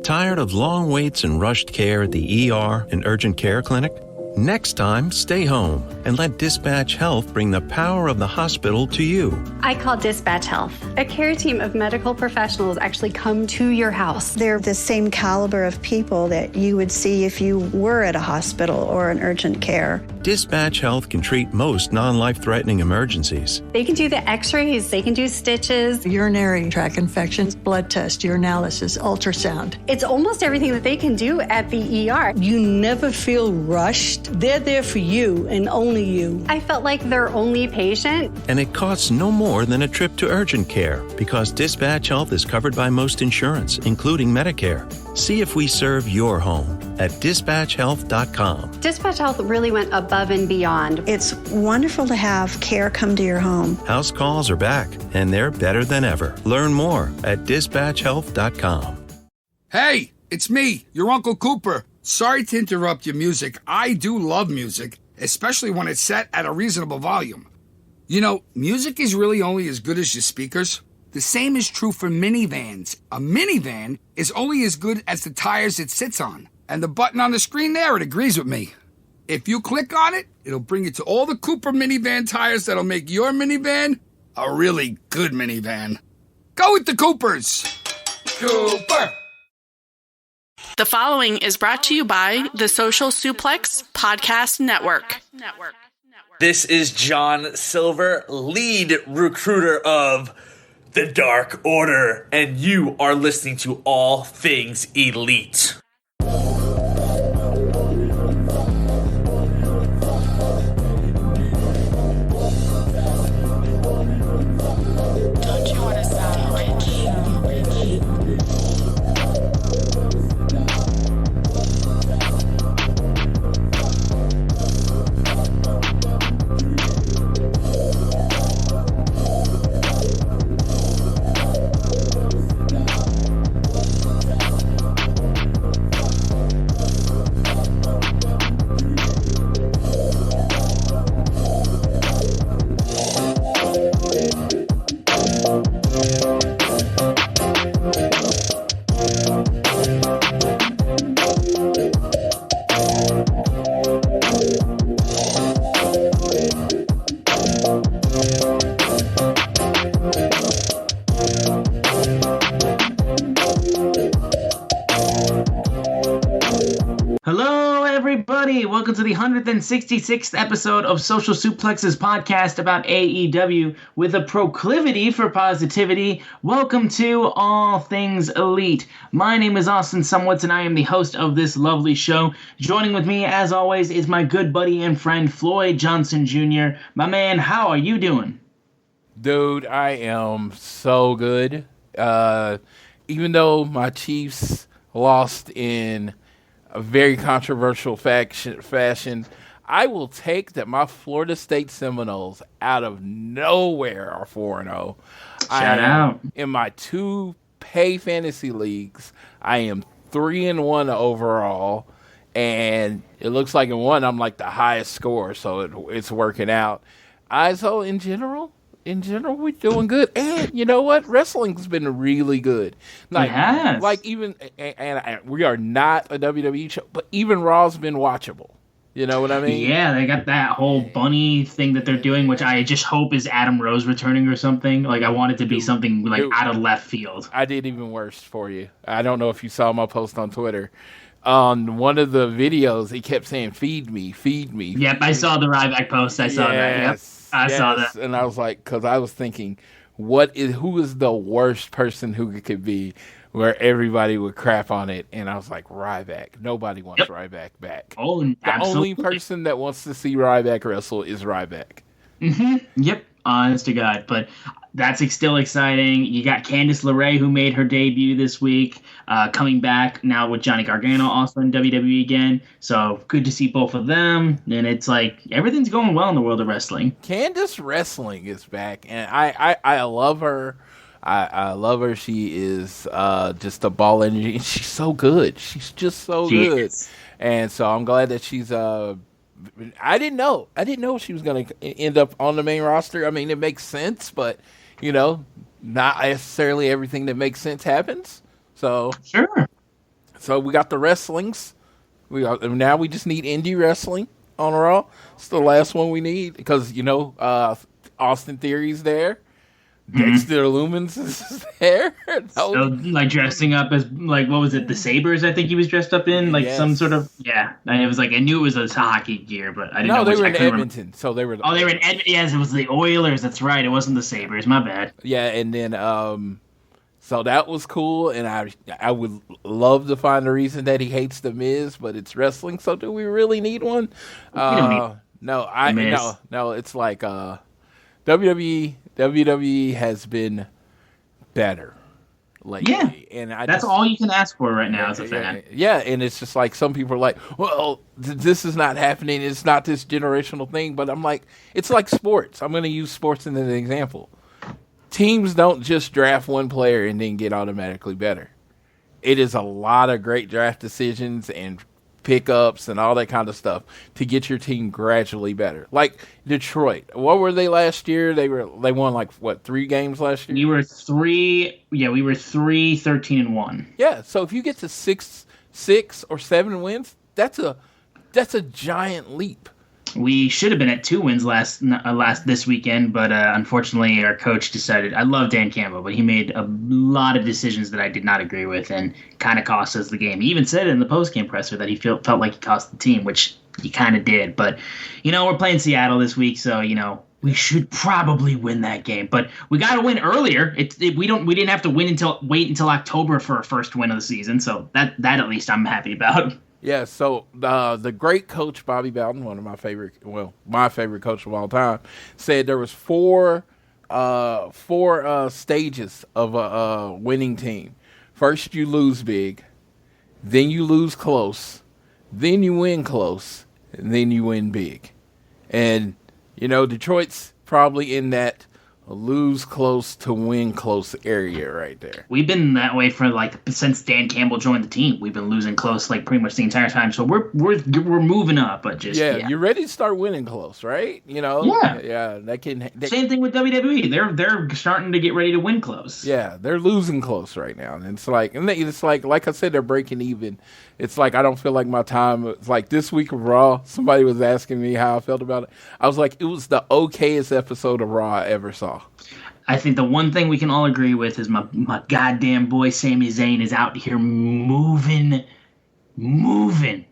Tired of long waits and rushed care at the ER and urgent care clinic? Next time, stay home and let Dispatch Health bring the power of the hospital to you. I call Dispatch Health. A care team of medical professionals actually come to your house. They're the same caliber of people that you would see if you were at a hospital or an urgent care. Dispatch Health can treat most non-life-threatening emergencies. They can do the x-rays, they can do stitches, Urinary tract infections, blood test, urinalysis, ultrasound. it's almost everything that they can do at the ER. You never feel rushed. They're there for you and only you. I felt like their only patient. And it costs no more than a trip to urgent care because Dispatch Health is covered by most insurance, including Medicare. See if we serve your home at dispatchhealth.com. Dispatch Health really went above and beyond. It's wonderful to have care come to your home. House calls are back, and they're better than ever. Learn more at dispatchhealth.com. Hey, it's me, your Uncle Cooper. Sorry to interrupt your music. I do love music, especially when it's set at a reasonable volume. You know, music is really only as good as your speakers. The same is true for minivans. A minivan is only as good as the tires it sits on. And the button on the screen there, it agrees with me. If you click on it, it'll bring you to all the Cooper minivan tires that'll make your minivan a really good minivan. Go with the Coopers! Cooper! The following is brought to you by the Social Suplex Podcast Network. This is John Silver, lead recruiter of the Dark Order, and you are listening to All Things Elite. Welcome to the 166th episode of Social Suplex's podcast about AEW with a proclivity for positivity. Welcome to All Things Elite. My name is Austin Sumwitz, and I am the host of this lovely show. Joining with me, as always, is my good buddy and friend, Floyd Johnson Jr. My man, how are you doing? Dude, I am so good. Even though my Chiefs lost in a very controversial fashion, I will take that my Florida State Seminoles out of nowhere are 4-0. Shout out. In my two pay fantasy leagues, I am 3-1 overall, and it looks like in one I'm like the highest score, so it's working out. So in general, we're doing good. And you know what? Wrestling's been really good. Like, it has. Like even, and we are not a WWE show, but even Raw's been watchable. You know what I mean? Yeah, they got that whole bunny thing that they're doing, which I just hope is Adam Rose returning or something. Like, I want it to be something like out of left field. I did even worse for you. I don't know if you saw my post on Twitter. On one of the videos, he kept saying, "Feed me, feed me." Yep, I saw the Ryback post. I saw that. Yep. I saw that. And I was like, because I was thinking, who is the worst person who it could be where everybody would crap on it? And I was like, Ryback. Nobody wants Ryback back. Oh, the absolutely. only person that wants to see Ryback wrestle is Ryback. Mm-hmm. Yep. Honest to God. But that's still exciting. You got Candice LeRae, who made her debut this week, coming back now with Johnny Gargano also in WWE again. So good to see both of them. And it's like everything's going well in the world of wrestling. Candice Wrestling is back, and I love her. I love her. She is just a ball energy. She's so good. She's just so good. And so I'm glad that she's I didn't know she was going to end up on the main roster. I mean, it makes sense, but, not necessarily everything that makes sense happens. So Sure. So we got the wrestlings. Now we just need indie wrestling on Raw. It's the last one we need because, Austin Theory's there. Dexter Lumens is there. So, like, dressing up as, like, what was it, the Sabres, I think he was dressed up in? Like, some sort of, And it was like, I knew it was a hockey gear, but I didn't know. No, they were in Edmonton. Remember. So they were. They were in Edmonton. Yes, it was the Oilers. That's right. It wasn't the Sabres. My bad. Yeah, and then, so that was cool, and I would love to find a reason that he hates The Miz, but it's wrestling, so do we really need one? We don't need No, it's like WWE has been better lately. Yeah, and that's all you can ask for right now as a fan. Yeah, and it's just like some people are like, well, this is not happening. It's not this generational thing. But I'm like, it's like sports. I'm going to use sports as an example. Teams don't just draft one player and then get automatically better. It is a lot of great draft decisions and pickups and all that kind of stuff to get your team gradually better. Like Detroit, what were they last year? They won like 3 games last year. We were 13-1. Yeah, so if you get to 6 or 7 wins, that's a giant leap. We should have been at 2 wins last this weekend, but unfortunately our coach decided. I love Dan Campbell, but he made a lot of decisions that I did not agree with and kind of cost us the game. He even said it in the post-game presser that he felt like he cost the team, which he kind of did. But, we're playing Seattle this week, so, we should probably win that game. But we got to win earlier. We didn't have to wait until October for our first win of the season, so that at least I'm happy about. Yeah, so the great coach Bobby Bowden, my favorite coach of all time, said there was four stages of a winning team. First, you lose big, then you lose close, then you win close, and then you win big. And Detroit's probably in that lose close to win close area right there. We've been that way for since Dan Campbell joined the team. We've been losing close pretty much the entire time. So we're moving up, but you're ready to start winning close, right? That can. Same thing with WWE. They're starting to get ready to win close. Yeah, they're losing close right now, and it's like I said, they're breaking even. It's like I don't feel like my time. It's like this week of Raw. Somebody was asking me how I felt about it. I was like, it was the okayest episode of Raw I ever saw. I think the one thing we can all agree with is my goddamn boy Sami Zayn is out here moving.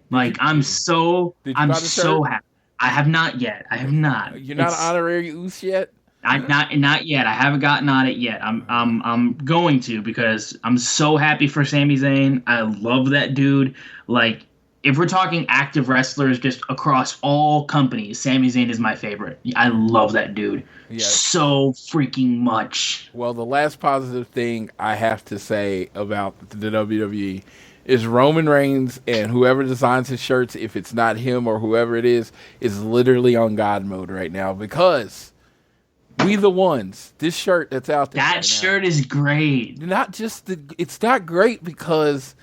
Like I'm so happy. I have not yet. You're not an honorary Uce yet? I'm not yet. I haven't gotten on it yet. I'm going to because I'm so happy for Sami Zayn. I love that dude. Like if we're talking active wrestlers just across all companies, Sami Zayn is my favorite. I love that dude so freaking much. Well, the last positive thing I have to say about the WWE is Roman Reigns and whoever designs his shirts, if it's not him or whoever it is literally on God mode right now because We the Ones, this shirt that's out there. That shirt is great. It's not great because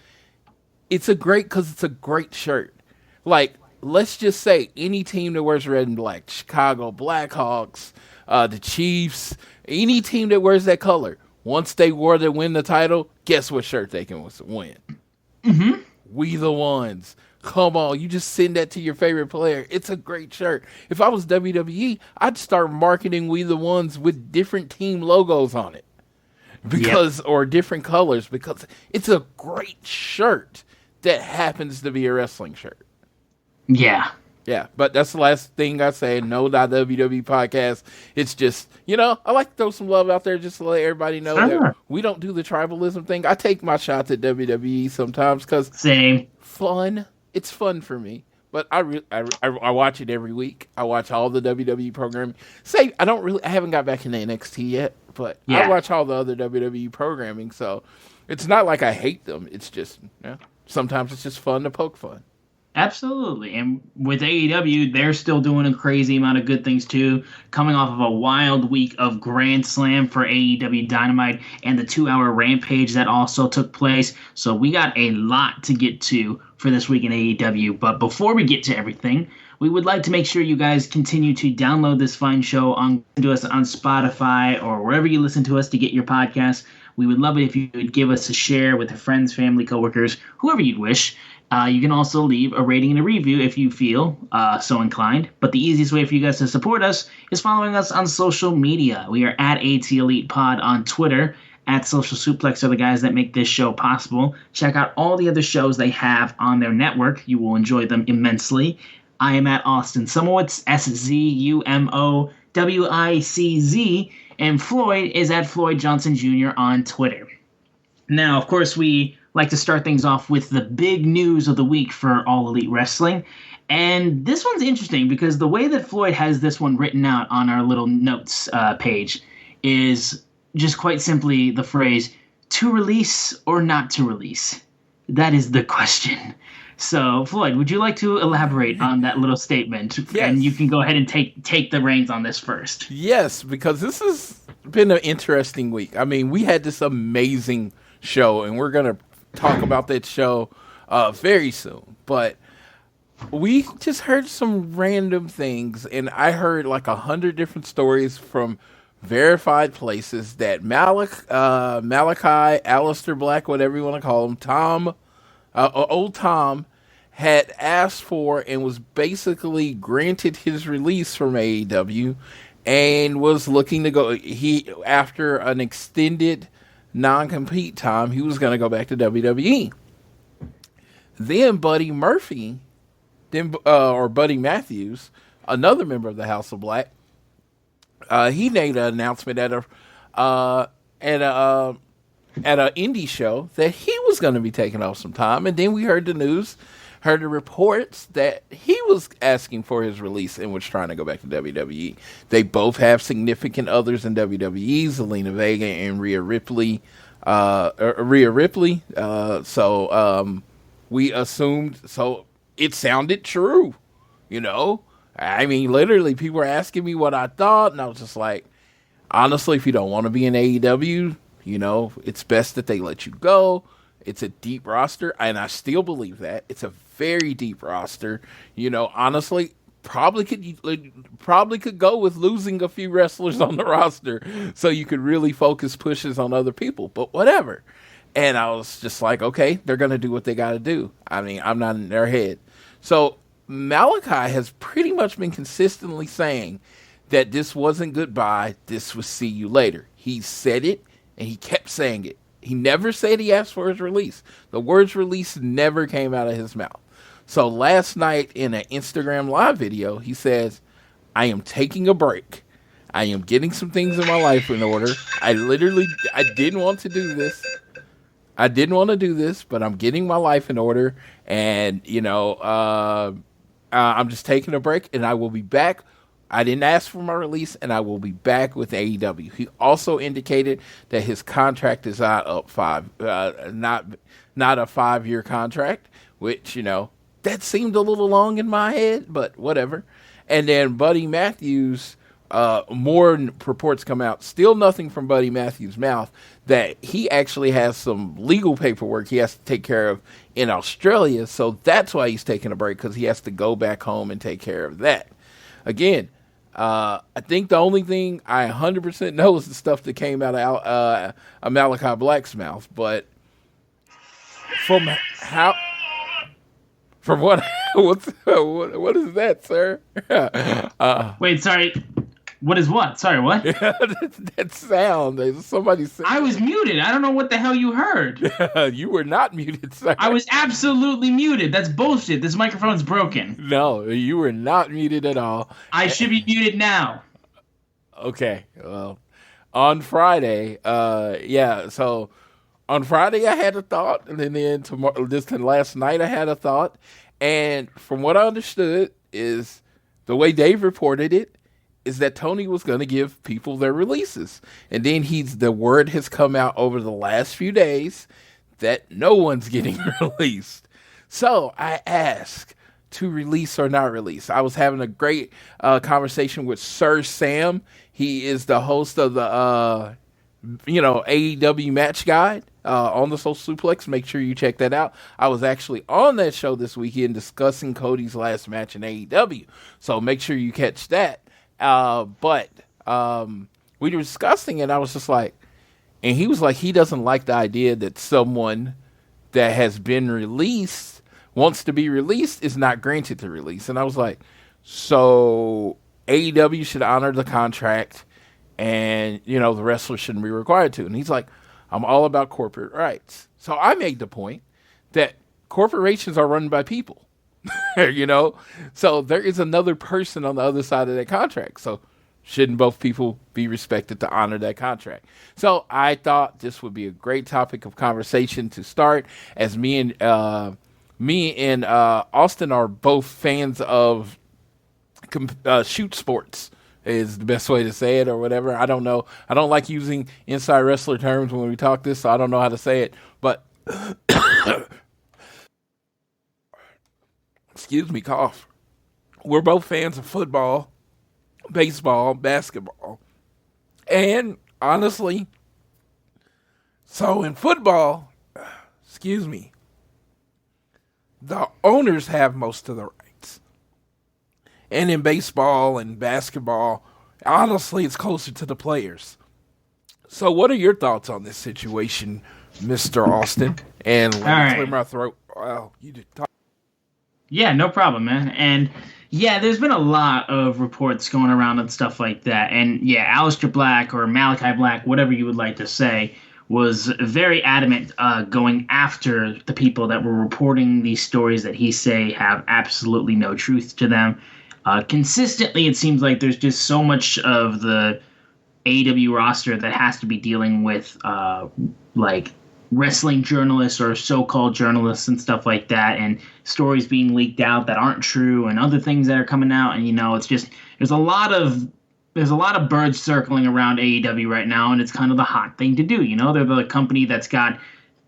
it's a great shirt. Like, let's just say any team that wears red and black, Chicago Blackhawks, the Chiefs, any team that wears that color, once they win the title, guess what shirt they can win? Mm-hmm. We the Ones. Come on, you just send that to your favorite player. It's a great shirt. If I was WWE, I'd start marketing We the Ones with different team logos on it. Or different colors because it's a great shirt that happens to be a wrestling shirt. Yeah. Yeah, but that's the last thing I say. No WWE podcast. It's just, I like to throw some love out there just to let everybody know that we don't do the tribalism thing. I take my shots at WWE sometimes because fun. It's fun for me. But I watch it every week. I watch all the WWE programming. I haven't got back into NXT yet, but I watch all the other WWE programming. So it's not like I hate them. It's just, sometimes it's just fun to poke fun. Absolutely. And with AEW, they're still doing a crazy amount of good things too, coming off of a wild week of Grand Slam for AEW Dynamite and the 2-hour Rampage that also took place. So we got a lot to get to for this week in AEW. But before we get to everything, we would like to make sure you guys continue to download this fine show to us on Spotify or wherever you listen to us to get your podcasts. We would love it if you would give us a share with your friends, family, coworkers, whoever you'd wish. You can also leave a rating and a review if you feel so inclined. But the easiest way for you guys to support us is following us on social media. We are at AT Elite Pod on Twitter. At Social Suplex are the guys that make this show possible. Check out all the other shows they have on their network. You will enjoy them immensely. I am at Austin Sumowitz, SZUMOWICZ, and Floyd is at Floyd Johnson Jr. on Twitter. Now, of course, we like to start things off with the big news of the week for All Elite Wrestling. And this one's interesting because the way that Floyd has this one written out on our little notes page is just quite simply the phrase, to release or not to release? That is the question. So, Floyd, would you like to elaborate on that little statement? Yes. And you can go ahead and take the reins on this first. Yes, because this has been an interesting week. I mean, we had this amazing show, and we're going to talk about that show very soon. But we just heard some random things, and I heard like 100 different stories from verified places that Malachi, Aleister Black, whatever you want to call him, old Tom, had asked for and was basically granted his release from AEW and was looking to go. After an extended non-compete time, he was going to go back to WWE. Then Buddy Murphy, or Buddy Matthews, another member of the House of Black, he made an announcement at an indie show that he was going to be taking off some time, and then we heard the reports that he was asking for his release and was trying to go back to WWE. They both have significant others in WWE, Zelina Vega and Rhea Ripley. So we assumed, so it sounded true, you know. I mean, literally, people were asking me what I thought, and I was just like, honestly, if you don't want to be in AEW, you know, it's best that they let you go. It's a deep roster, and I still believe that. It's a very deep roster. You know, honestly, probably could go with losing a few wrestlers on the roster so you could really focus pushes on other people, but whatever. And I was just like, okay, they're going to do what they got to do. I mean, I'm not in their head. So Malachi has pretty much been consistently saying that this wasn't goodbye, this was see you later. He said it, and he kept saying it. He never said he asked for his release. The words release never came out of his mouth. So last night in an Instagram live video, he says, I am taking a break. I am getting some things in my life in order. I didn't want to do this. But I'm getting my life in order. And, you know, I'm just taking a break, and I will be back. I didn't ask for my release, and I will be back with AEW. He also indicated that his contract is not up not a 5-year contract, which, you know, that seemed a little long in my head, but whatever. And then Buddy Matthews, more reports come out, still nothing from Buddy Matthews' mouth, that he actually has some legal paperwork he has to take care of in Australia, so that's why he's taking a break, because he has to go back home and take care of that. Again, I think the only thing I 100% know is the stuff that came out of Malachi Black's mouth, but what is that, sir? Wait, sorry. What is what? Sorry, what? that sound. Somebody said. I was muted. I don't know what the hell you heard. You were not muted, sir. I was absolutely muted. That's bullshit. This microphone's broken. No, you were not muted at all. I should be muted now. Okay. Well, on Friday, so on Friday I had a thought, and then last night I had a thought, and from what I understood is the way Dave reported it, is that Tony was going to give people their releases. And then the word has come out over the last few days that no one's getting released. So I ask, to release or not release. I was having a great conversation with Sir Sam. He is the host of the AEW Match Guide on the Social Suplex. Make sure you check that out. I was actually on that show this weekend discussing Cody's last match in AEW. So make sure you catch that. But we were discussing it, and I was just like, And he was like, he doesn't like the idea that someone that has been released, wants to be released, is not granted the release. And I was like, so AEW should honor the contract and, you know, the wrestler shouldn't be required to. And he's like, I'm all about corporate rights. So I made the point that corporations are run by people, you know? So there is another person on the other side of that contract. So shouldn't both people be respected to honor that contract? So I thought this would be a great topic of conversation to start, as me and Austin are both fans of shoot sports, is the best way to say it, or whatever. I don't know. I don't like using inside wrestler terms when we talk this, so I don't know how to say it. But excuse me, cough. We're both fans of football, baseball, basketball. And honestly, so in football, excuse me, the owners have most of the rights. And in baseball and basketball, honestly, it's closer to the players. So what are your thoughts on this situation, Mr. Austin? And let me clear my throat. Wow, you did talk. Yeah, no problem, man. And yeah, there's been a lot of reports going around and stuff like that. And yeah, Aleister Black or Malachi Black, whatever you would like to say, was very adamant going after the people that were reporting these stories that he say have absolutely no truth to them. Consistently, it seems like there's just so much of the AEW roster that has to be dealing with like wrestling journalists or so-called journalists and stuff like that, and stories being leaked out that aren't true, and other things that are coming out. And, you know, it's just, there's a lot of birds circling around AEW right now, and it's kind of the hot thing to do. You know, they're the company that's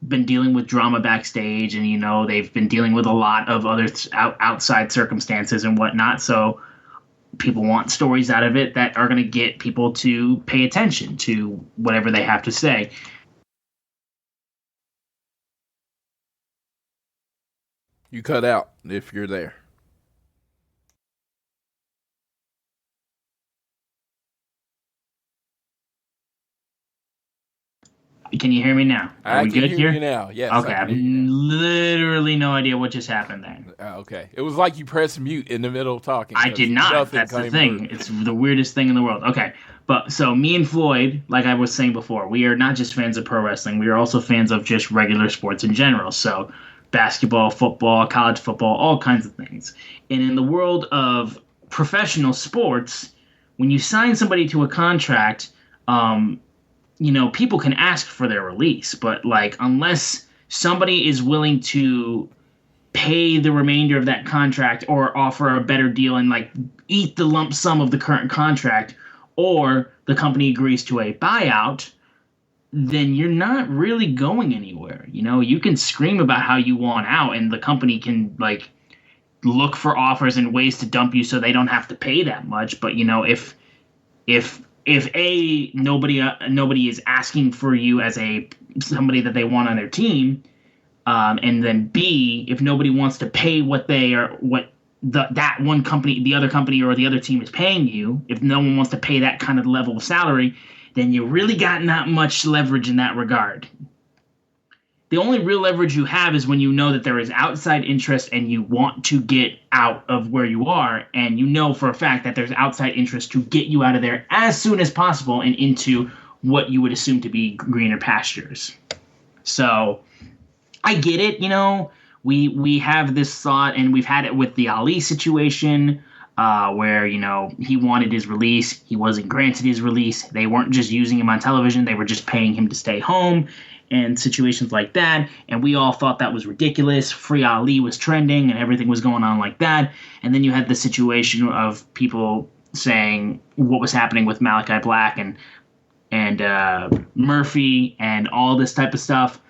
been dealing with drama backstage, and, you know, they've been dealing with a lot of other outside circumstances and whatnot. So people want stories out of it that are going to get people to pay attention to whatever they have to say. You cut out if you're there. Can you hear me now? Are we good here? You now. Yes. Okay, I have literally no idea what just happened then. Okay. It was like you pressed mute in the middle of talking. I did not. That's the thing. It's the weirdest thing in the world. Okay. But so me and Floyd, like I was saying before, we are not just fans of pro wrestling. We are also fans of just regular sports in general. So basketball, football, college football, all kinds of things. And in the world of professional sports, when you sign somebody to a contract, you know, people can ask for their release, but like unless somebody is willing to pay the remainder of that contract or offer a better deal and like eat the lump sum of the current contract, or the company agrees to a buyout, then you're not really going anywhere. You know, you can scream about how you want out, and the company can like look for offers and ways to dump you so they don't have to pay that much. But you know, if A, nobody is asking for you as somebody that they want on their team, and then B, if nobody wants to pay what that one company, the other company or the other team is paying you, if no one wants to pay that kind of level of salary, then you really got not much leverage in that regard. The only real leverage you have is when you know that there is outside interest and you want to get out of where you are, and you know for a fact that there's outside interest to get you out of there as soon as possible and into what you would assume to be greener pastures. So I get it, you know, we have this thought, and we've had it with the Ali situation, where, you know, he wanted his release. He wasn't granted his release. They weren't just using him on television. They were just paying him to stay home and situations like that. And we all thought that was ridiculous. Free Ali was trending and everything was going on like that. And then you had the situation of people saying what was happening with Malachi Black and Murphy and all this type of stuff.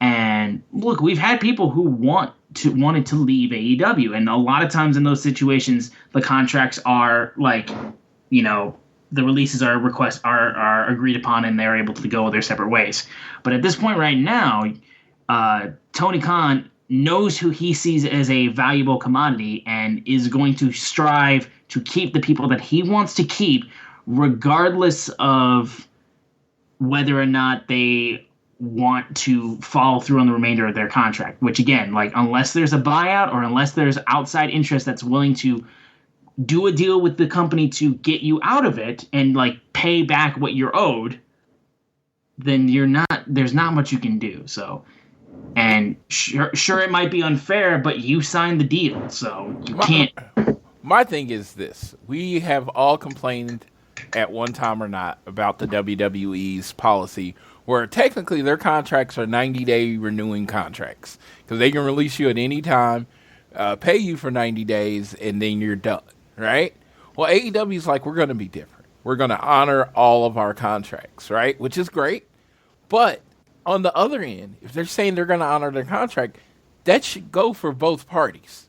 And look, we've had people who wanted to leave AEW, and a lot of times in those situations, the contracts are like, you know, the releases are agreed upon, and they're able to go their separate ways. But at this point right now, Tony Khan knows who he sees as a valuable commodity and is going to strive to keep the people that he wants to keep, regardless of whether or not they want to follow through on the remainder of their contract, which again, like, unless there's a buyout or unless there's outside interest that's willing to do a deal with the company to get you out of it and like pay back what you're owed, then there's not much you can do. So, and sure it might be unfair, but you signed the deal, so you can't. My thing is this: we have all complained at one time or not about the WWE's policy, where technically their contracts are 90-day renewing contracts because they can release you at any time, pay you for 90 days, and then you're done, right? Well, AEW's like, we're going to be different. We're going to honor all of our contracts, right? Which is great. But on the other end, if they're saying they're going to honor their contract, that should go for both parties.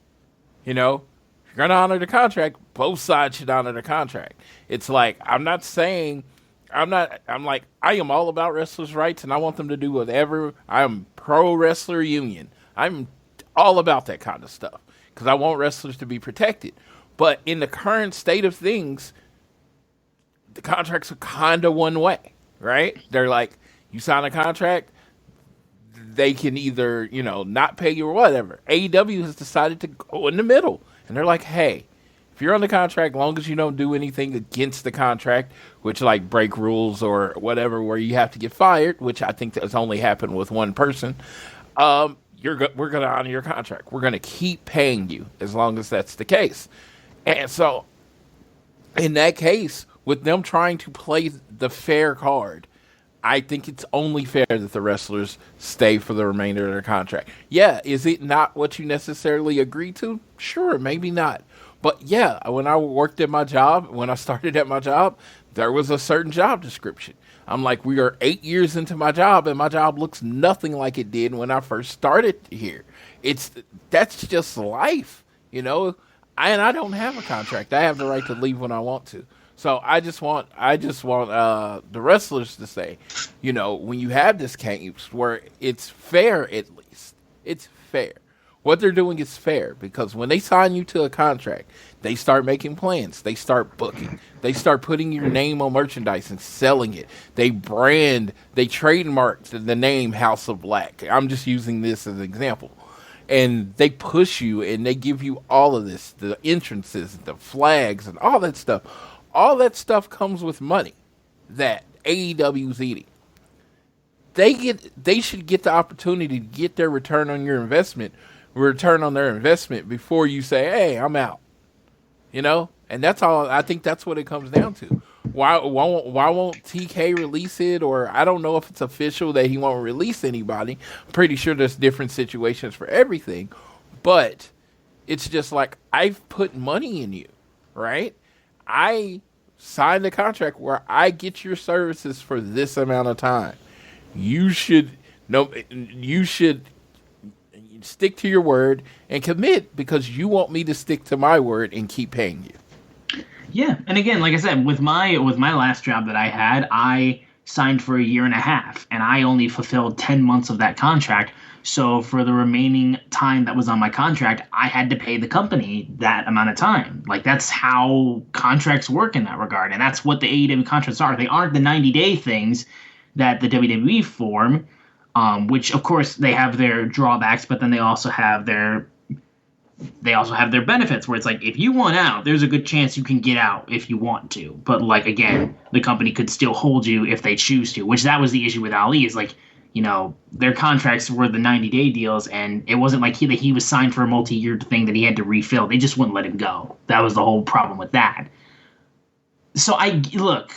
You know, if you're going to honor the contract, both sides should honor the contract. It's like, I'm like, I am all about wrestlers' rights and I want them to do whatever. I'm pro wrestler union. I'm all about that kind of stuff because I want wrestlers to be protected. But in the current state of things, the contracts are kind of one way, right? They're like, you sign a contract, they can either, not pay you or whatever. AEW has decided to go in the middle. And they're like, hey, if you're on the contract, long as you don't do anything against the contract, which like break rules or whatever, where you have to get fired, which I think has only happened with one person, we're going to honor your contract. We're going to keep paying you as long as that's the case. And so in that case, with them trying to play the fair card, I think it's only fair that the wrestlers stay for the remainder of their contract. Yeah, is it not what you necessarily agree to? Sure, maybe not. But yeah, when I worked at my job, when I started at my job, there was a certain job description. I'm like, we are 8 years into my job, and my job looks nothing like it did when I first started here. That's just life, And I don't have a contract. I have the right to leave when I want to. So I just want the wrestlers to say, when you have this case where it's fair, at least it's fair. What they're doing is fair because when they sign you to a contract, they start making plans. They start booking. They start putting your name on merchandise and selling it. They brand. They trademark the name House of Black. I'm just using this as an example. And they push you and they give you all of this, the entrances, the flags, and all that stuff. All that stuff comes with money that AEW's eating. They should get the opportunity to get their return on their investment before you say, hey, I'm out. And that's all. I think that's what it comes down to. Why won't TK release it? Or I don't know if it's official that he won't release anybody. I'm pretty sure there's different situations for everything. But it's just like, I've put money in you, right? I signed a contract where I get your services for this amount of time. You should stick to your word and commit because you want me to stick to my word and keep paying you. Yeah, and again, like I said, with my last job that I had, I signed for a year and a half, and I only fulfilled 10 months of that contract. So for the remaining time that was on my contract, I had to pay the company that amount of time. Like, that's how contracts work in that regard, and that's what the AEW contracts are. They aren't the 90-day things that the WWE form, which, of course, they have their drawbacks, but then they also have their benefits where it's like, if you want out, there's a good chance you can get out if you want to. But, like, again, the company could still hold you if they choose to, which that was the issue with Ali is, like, their contracts were the 90-day deals, and it wasn't like he was signed for a multi-year thing that he had to refill. They just wouldn't let him go. That was the whole problem with that. So, look,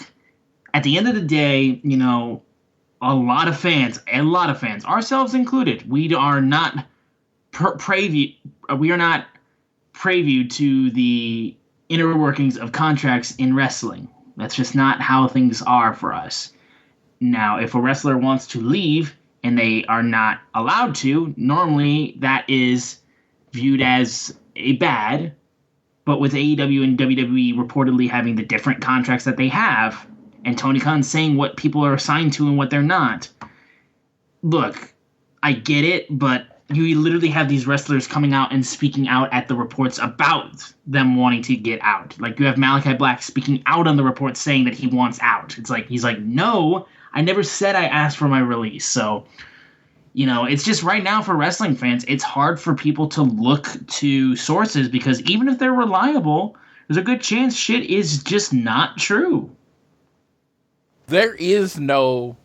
at the end of the day, a lot of fans, ourselves included, we are not preview to the inner workings of contracts in wrestling. That's just not how things are for us. Now, if a wrestler wants to leave and they are not allowed to, normally that is viewed as a bad. But with AEW and WWE reportedly having the different contracts that they have, and Tony Khan saying what people are assigned to and what they're not, look, I get it, but you literally have these wrestlers coming out and speaking out at the reports about them wanting to get out. Like, you have Malachi Black speaking out on the reports saying that he wants out. It's like, he's like, no, I never said I asked for my release. So, it's just right now for wrestling fans, it's hard for people to look to sources because even if they're reliable, there's a good chance shit is just not true. There is no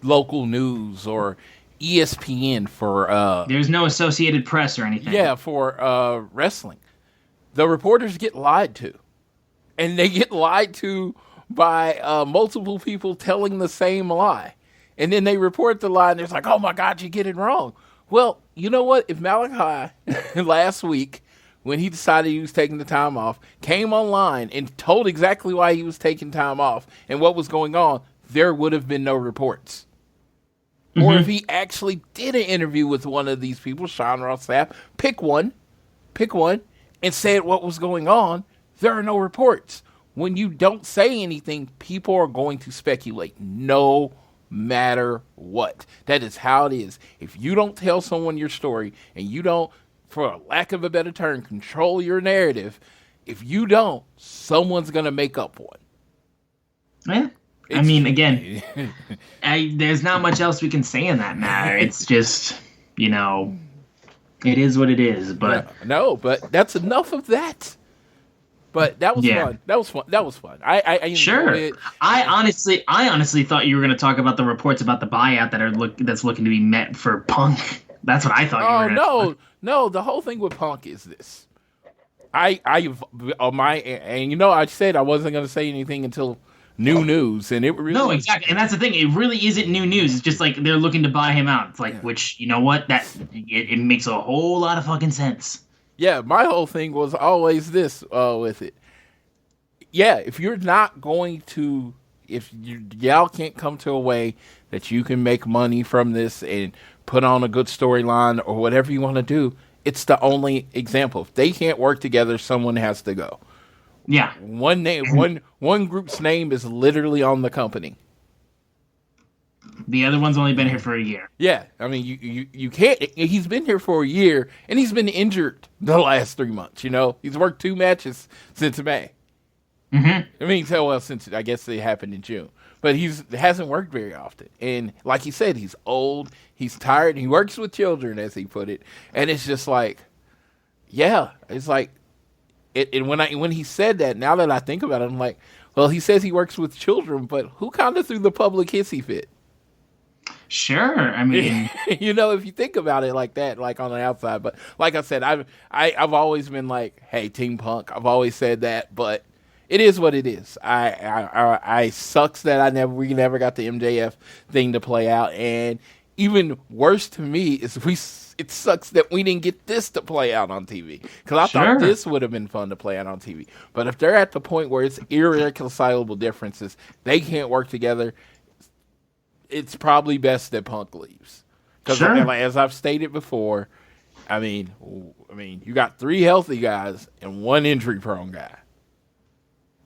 local news or ESPN for there's no Associated Press or anything. Yeah, for wrestling. The reporters get lied to. And they get lied to by multiple people telling the same lie. And then they report the lie and it's like, oh my God, you get it wrong. Well, you know what? If Malachi last week, when he decided he was taking the time off, came online and told exactly why he was taking time off and what was going on, there would have been no reports. Mm-hmm. Or if he actually did an interview with one of these people, Sean Ross Sapp, pick one, and said what was going on, there are no reports. When you don't say anything, people are going to speculate, no matter what. That is how it is. If you don't tell someone your story and you don't, for a lack of a better term, control your narrative, if you don't, someone's going to make up one. Yeah. I mean, again, there's not much else we can say in that matter. It's just, it is what it is. But no, but that's enough of that. But that was fun. That was fun. I sure. It. I honestly thought you were going to talk about the reports about the buyout that's looking to be met for Punk. That's what I thought. You were gonna no. The whole thing with Punk is this. I said I wasn't going to say anything until new news, and it really no, exactly, and that's the thing. It really isn't new news. It's just like they're looking to buy him out. It's like, which you know what? It makes a whole lot of fucking sense. Yeah, my whole thing was always this with it. Yeah, if you're not going to, y'all can't come to a way that you can make money from this and put on a good storyline or whatever you want to do, it's the only example. If they can't work together, someone has to go. Yeah. One group's name is literally on the company. The other one's only been here for a year. Yeah, I mean, you can't. He's been here for a year, and he's been injured the last 3 months. He's worked 2 matches since May. Mm-hmm. I mean, since I guess it happened in June, but hasn't worked very often. And like he said, he's old, he's tired, and he works with children, as he put it. And it's just like, yeah, it's like, and when he said that, now that I think about it, I'm like, well, he says he works with children, but who kind of threw the public hissy fit? Sure, I mean, if you think about it like that, like on the outside. But like I said, I've always been like, hey, Team Punk. I've always said that, but it is what it is. I sucks that we never got the MJF thing to play out, and even worse to me is it sucks that we didn't get this to play out on TV, because I thought this would have been fun to play out on TV. But if they're at the point where it's irreconcilable differences, they can't work together, it's probably best that Punk leaves. Because as I've stated before, I mean, you got 3 healthy guys and 1 injury-prone guy.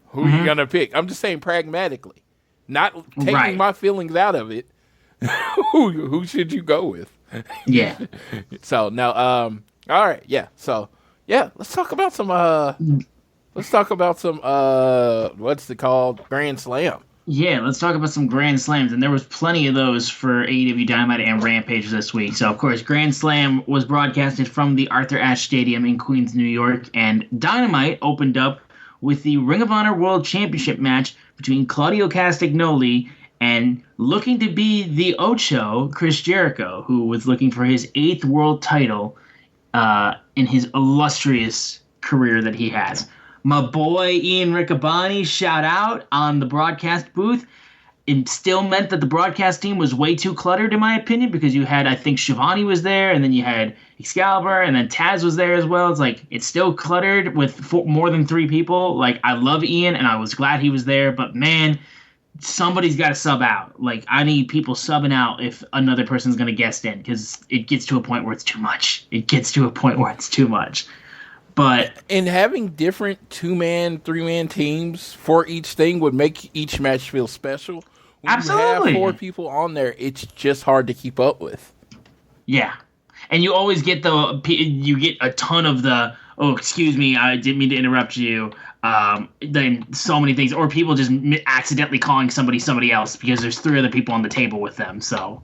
Who are you going to pick? I'm just saying pragmatically, not taking my feelings out of it. Who should you go with? Yeah. So now, all right, yeah. So yeah, let's talk about some. What's it called? Grand Slam. Yeah, let's talk about some Grand Slams, and there was plenty of those for AEW Dynamite and Rampage this week. So, of course, Grand Slam was broadcasted from the Arthur Ashe Stadium in Queens, New York, and Dynamite opened up with the Ring of Honor World Championship match between Claudio Castagnoli and looking to be the Ocho, Chris Jericho, who was looking for his 8th world title in his illustrious career that he has. My boy Ian Riccaboni, shout out on the broadcast booth. It still meant that the broadcast team was way too cluttered, in my opinion, because you had, I think, Shivani was there, and then you had Excalibur, and then Taz was there as well. It's like, it's still cluttered with more than 3 people. Like, I love Ian, and I was glad he was there, but man, somebody's got to sub out. Like, I need people subbing out if another person's going to guest in, because it gets to a point where it's too much. But and having different 2-man, 3-man teams for each thing would make each match feel special. When absolutely. you have 4 people on there, it's just hard to keep up with. Yeah. And you always get a ton of the, oh, excuse me, I didn't mean to interrupt you. Then so many things, or people just accidentally calling somebody else because there's 3 other people on the table with them. So,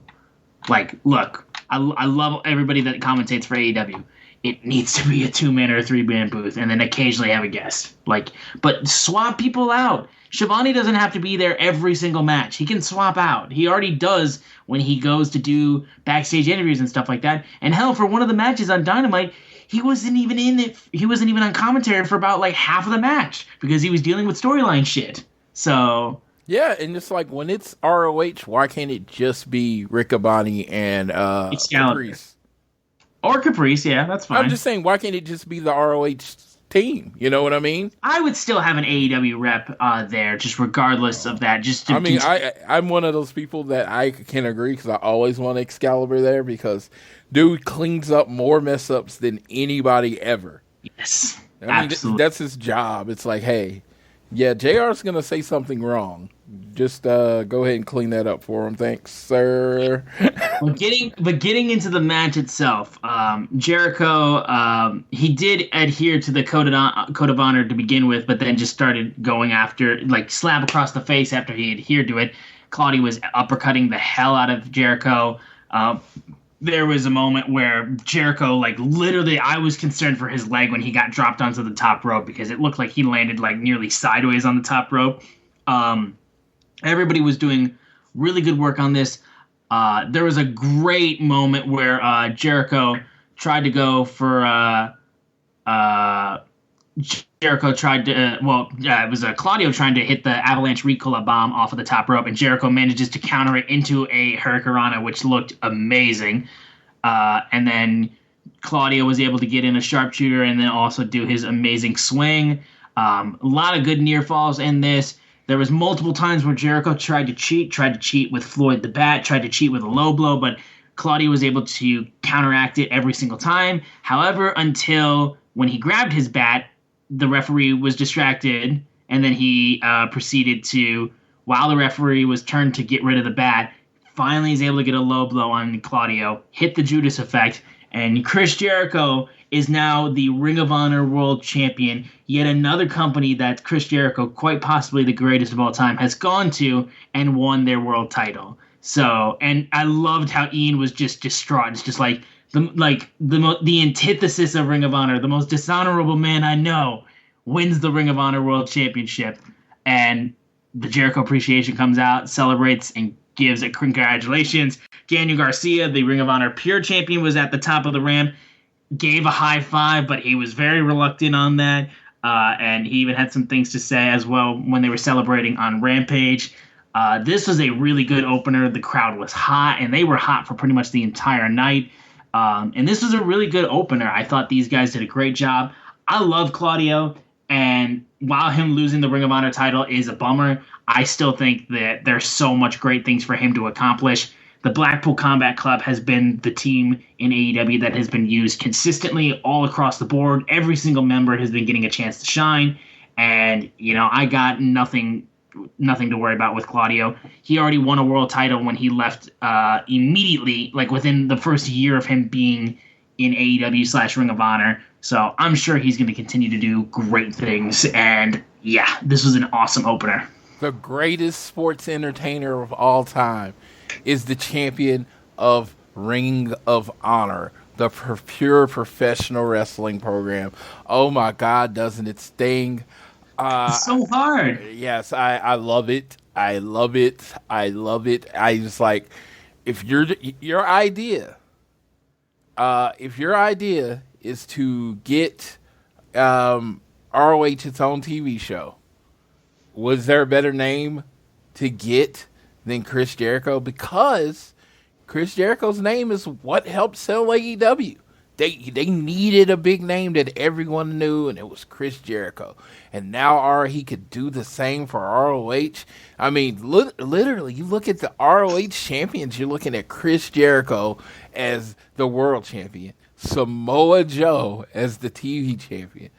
like, look, I love everybody that commentates for AEW. It needs to be a 2-man or a 3-man booth, and then occasionally have a guest. Like, but swap people out. Shivani doesn't have to be there every single match. He can swap out. He already does when he goes to do backstage interviews and stuff like that. And hell, for one of the matches on Dynamite, he wasn't even in it. He wasn't even on commentary for about like half of the match because he was dealing with storyline shit. So yeah, and it's like when it's ROH, why can't it just be Riccaboni and Caprice? Or Caprice, yeah, that's fine. I'm just saying, why can't it just be the ROH team? You know what I mean? I would still have an AEW rep there, just regardless of that. I'm one of those people that I can agree because I always want Excalibur there because dude cleans up more mess ups than anybody ever. Yes, absolutely. That's his job. It's like, hey, yeah, JR's gonna say something wrong. Just go ahead and clean that up for him. Thanks, sir. But getting into the match itself, Jericho, he did adhere to the code of honor to begin with, but then just started going after, like, slap across the face after he adhered to it. Claudia was uppercutting the hell out of Jericho. There was a moment where Jericho, like, literally, I was concerned for his leg when he got dropped onto the top rope because it looked like he landed, like, nearly sideways on the top rope. Everybody was doing really good work on this. There was a great moment where Jericho tried to go for it was Claudio trying to hit the avalanche Ricola bomb off of the top rope, and Jericho manages to counter it into a Hurricanrana, which looked amazing. And then Claudio was able to get in a sharpshooter and then also do his amazing swing. A lot of good near falls in this. There was multiple times where Jericho tried to cheat with Floyd the Bat, tried to cheat with a low blow, but Claudio was able to counteract it every single time. However, until when he grabbed his bat, the referee was distracted, and then he proceeded to, while the referee was turned to get rid of the bat, finally is able to get a low blow on Claudio, hit the Judas effect, and Chris Jericho is now the Ring of Honor World Champion. Yet another company that Chris Jericho, quite possibly the greatest of all time, has gone to and won their world title. So, and I loved how Ian was just distraught. It's just like the antithesis of Ring of Honor, the most dishonorable man I know, wins the Ring of Honor World Championship, and the Jericho Appreciation comes out, celebrates, and gives a congratulations. Daniel Garcia, the Ring of Honor Pure Champion, was at the top of the ramp, gave a high five, but he was very reluctant on that. And he even had some things to say as well when they were celebrating on Rampage. This was a really good opener. The crowd was hot, and they were hot for pretty much the entire night. And this was a really good opener. I thought these guys did a great job. I love Claudio, and while him losing the Ring of Honor title is a bummer, I still think that there's so much great things for him to accomplish. The Blackpool Combat Club has been the team in AEW that has been used consistently all across the board. Every single member has been getting a chance to shine. And, you know, I got nothing to worry about with Claudio. He already won a world title when he left immediately, like within the first year of him being in AEW / Ring of Honor. So I'm sure he's going to continue to do great things. And, yeah, this was an awesome opener. The greatest sports entertainer of all time is the champion of Ring of Honor, the pure professional wrestling program. Oh my God, doesn't it sting? It's so hard. Yes, I love it. I love it. I love it. I just like, if your idea is to get ROH its own TV show, was there a better name to get than Chris Jericho? Because Chris Jericho's name is what helped sell AEW. They needed a big name that everyone knew, and it was Chris Jericho. And now he could do the same for ROH. I mean, literally, you look at the ROH champions, you're looking at Chris Jericho as the world champion, Samoa Joe as the TV champion,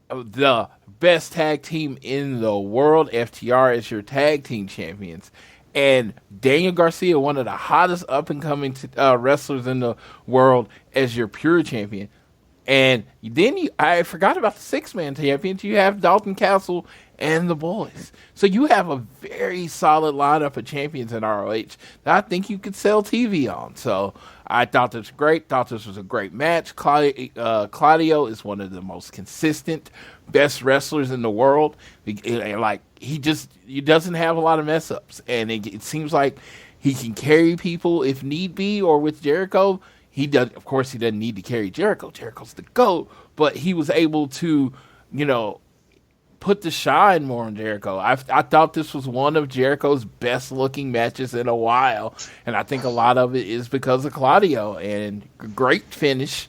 the best tag team in the world, FTR, as your tag team champions, and Daniel Garcia, one of the hottest up-and-coming wrestlers in the world, as your pure champion. And then I forgot about the 6-man champions. You have Dalton Castle and the boys. So you have a very solid lineup of champions in ROH that I think you could sell TV on. So I thought this was great. Thought this was a great match. Claudio is one of the most consistent, best wrestlers in the world. Like he doesn't have a lot of mess ups, and it seems like he can carry people if need be. Or with Jericho, he does. Of course, he doesn't need to carry Jericho. Jericho's the GOAT, but he was able to, put the shine more on Jericho. I thought this was one of Jericho's best looking matches in a while, and I think a lot of it is because of Claudio. And great finish,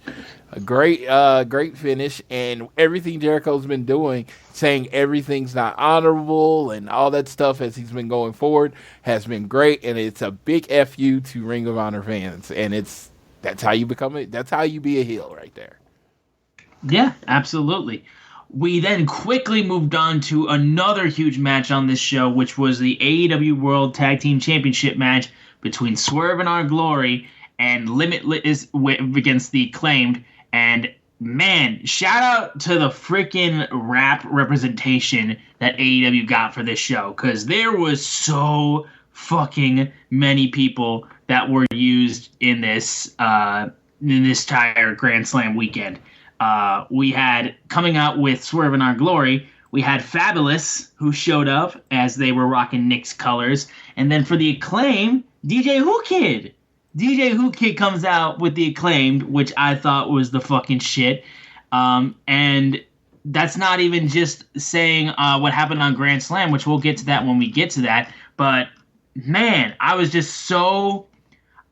a great finish, and everything Jericho's been doing, saying everything's not honorable and all that stuff as he's been going forward, has been great. And it's a big FU to Ring of Honor fans, and that's how you be a heel right there. Yeah, absolutely. We then quickly moved on to another huge match on this show, which was the AEW World Tag Team Championship match between Swerve and Our Glory and Limitless against the Acclaimed. And man, shout out to the freaking rap representation that AEW got for this show, because there was so fucking many people that were used in this entire Grand Slam weekend. We had, coming out with Swerve and Our Glory, we had Fabulous, who showed up as they were rocking Nick's colors. And then for the Acclaim, DJ Who Kid. DJ Who Kid comes out with the Acclaimed, which I thought was the fucking shit. And that's not even just saying what happened on Grand Slam, which we'll get to that when we get to that. But, man, I was so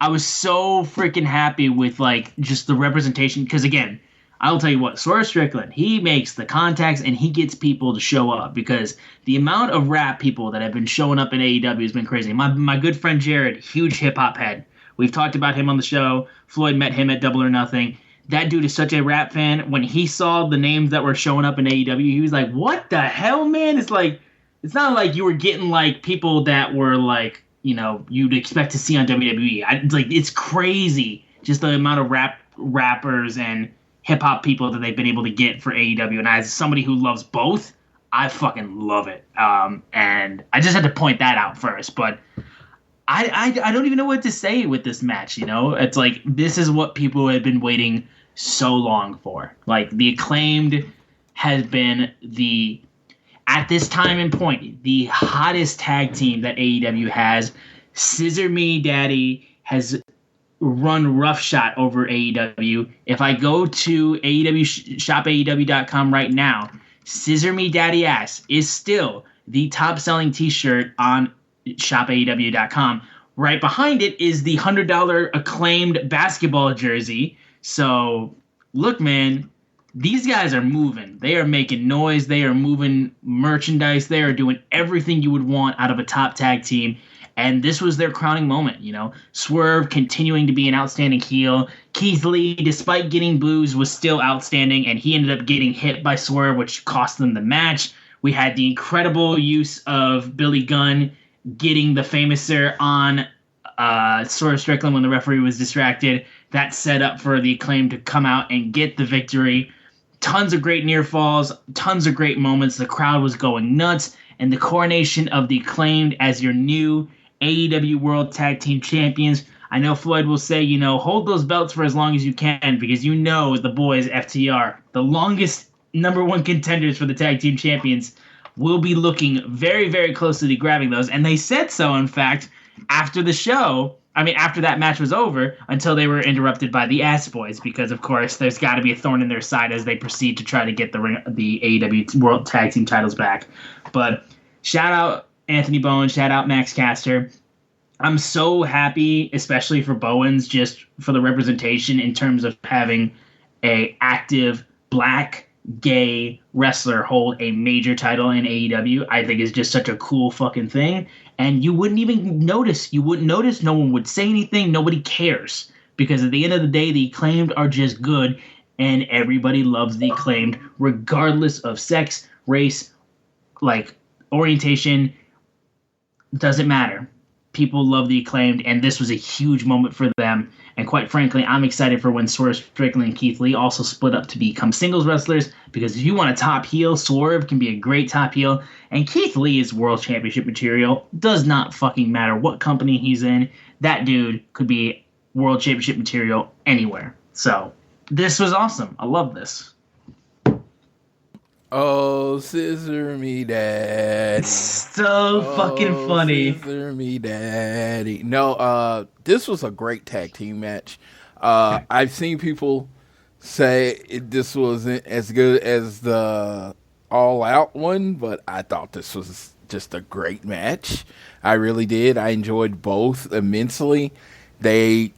freaking happy with, just the representation. Because, again, I'll tell you what, Swerve Strickland, he makes the contacts and he gets people to show up, because the amount of rap people that have been showing up in AEW has been crazy. My good friend Jared, huge hip-hop head. We've talked about him on the show. Floyd met him at Double or Nothing. That dude is such a rap fan. When he saw the names that were showing up in AEW, he was like, what the hell, man? It's not like you were getting, people that were, you'd expect to see on WWE. It's crazy, just the amount of rappers and hip-hop people that they've been able to get for AEW. And as somebody who loves both, I fucking love it. And I just had to point that out first. But I don't even know what to say with this match, It's this is what people have been waiting so long for. The Acclaimed has been at this time and point, the hottest tag team that AEW has. Scissor Me Daddy has run roughshod over AEW. If I go to shopaew.com right now, Scissor Me Daddy Ass is still the top selling t-shirt on shopaew.com. Right behind it is the $100 Acclaimed basketball jersey. So look, man, these guys are moving. They are making noise. They are moving merchandise. They are doing everything you would want out of a top tag team. And this was their crowning moment, Swerve continuing to be an outstanding heel. Keith Lee, despite getting boos, was still outstanding, and he ended up getting hit by Swerve, which cost them the match. We had the incredible use of Billy Gunn getting the Famouser on Swerve Strickland when the referee was distracted. That set up for the Acclaim to come out and get the victory. Tons of great near falls, tons of great moments. The crowd was going nuts, and the coronation of the Acclaimed as your new AEW World Tag Team Champions. I know Floyd will say, hold those belts for as long as you can, because the boys, FTR, the longest number one contenders for the Tag Team Champions, will be looking very, very closely to grabbing those. And they said so, in fact, after that match was over, until they were interrupted by the Ass Boys, because, of course, there's got to be a thorn in their side as they proceed to try to get the AEW World Tag Team titles back. But shout out Anthony Bowen, shout out Max Caster. I'm so happy, especially for Bowens, just for the representation in terms of having a active black gay wrestler hold a major title in AEW. I think is just such a cool fucking thing. And you wouldn't even notice. You wouldn't notice. No one would say anything. Nobody cares. Because at the end of the day, the Acclaimed are just good. And everybody loves the Acclaimed, regardless of sex, race, orientation. Doesn't matter. People love the Acclaimed, and this was a huge moment for them. And quite frankly, I'm excited for when Swerve Strickland and Keith Lee also split up to become singles wrestlers, because if you want a top heel, Swerve can be a great top heel. And Keith Lee is world championship material. Does not fucking matter what company he's in. That dude could be world championship material anywhere. So this was awesome. I love this. Oh, scissor me daddy. So fucking funny. Scissor me daddy. No, this was a great tag team match. I've seen people say this wasn't as good as the All Out one, but I thought this was just a great match. I really did. I enjoyed both immensely. They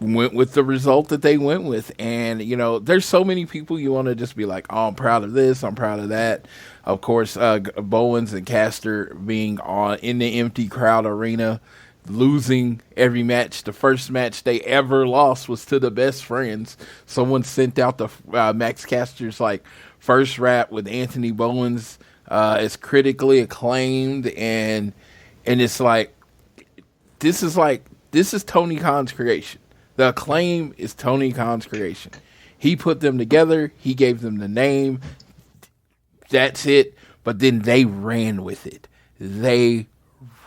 went with the result that they went with, and there's so many people you want to just be like, oh, I'm proud of this, I'm proud of that. Of course, Bowens and Caster being in the empty crowd arena, losing every match. The first match they ever lost was to the Best Friends. Someone sent out the Max Caster's first rap with Anthony Bowens. It's critically acclaimed, and it's this is Tony Khan's creation. The Acclaim is Tony Khan's creation. He put them together. He gave them the name. That's it. But then they ran with it. They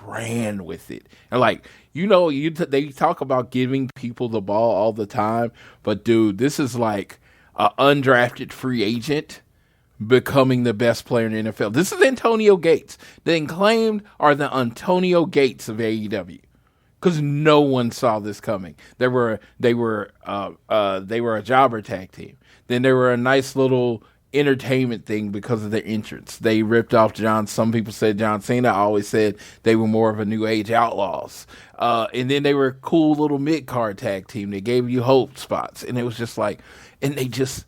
ran with it. And they talk about giving people the ball all the time. But dude, this is like an undrafted free agent becoming the best player in the NFL. This is Antonio Gates. The Acclaimed are the Antonio Gates of AEW. Because no one saw this coming. They were a jobber tag team. Then they were a nice little entertainment thing because of their entrance. They ripped off some people said John Cena. I always said they were more of a New Age Outlaws. And then they were a cool little mid-card tag team. They gave you hope spots. And it was just and they just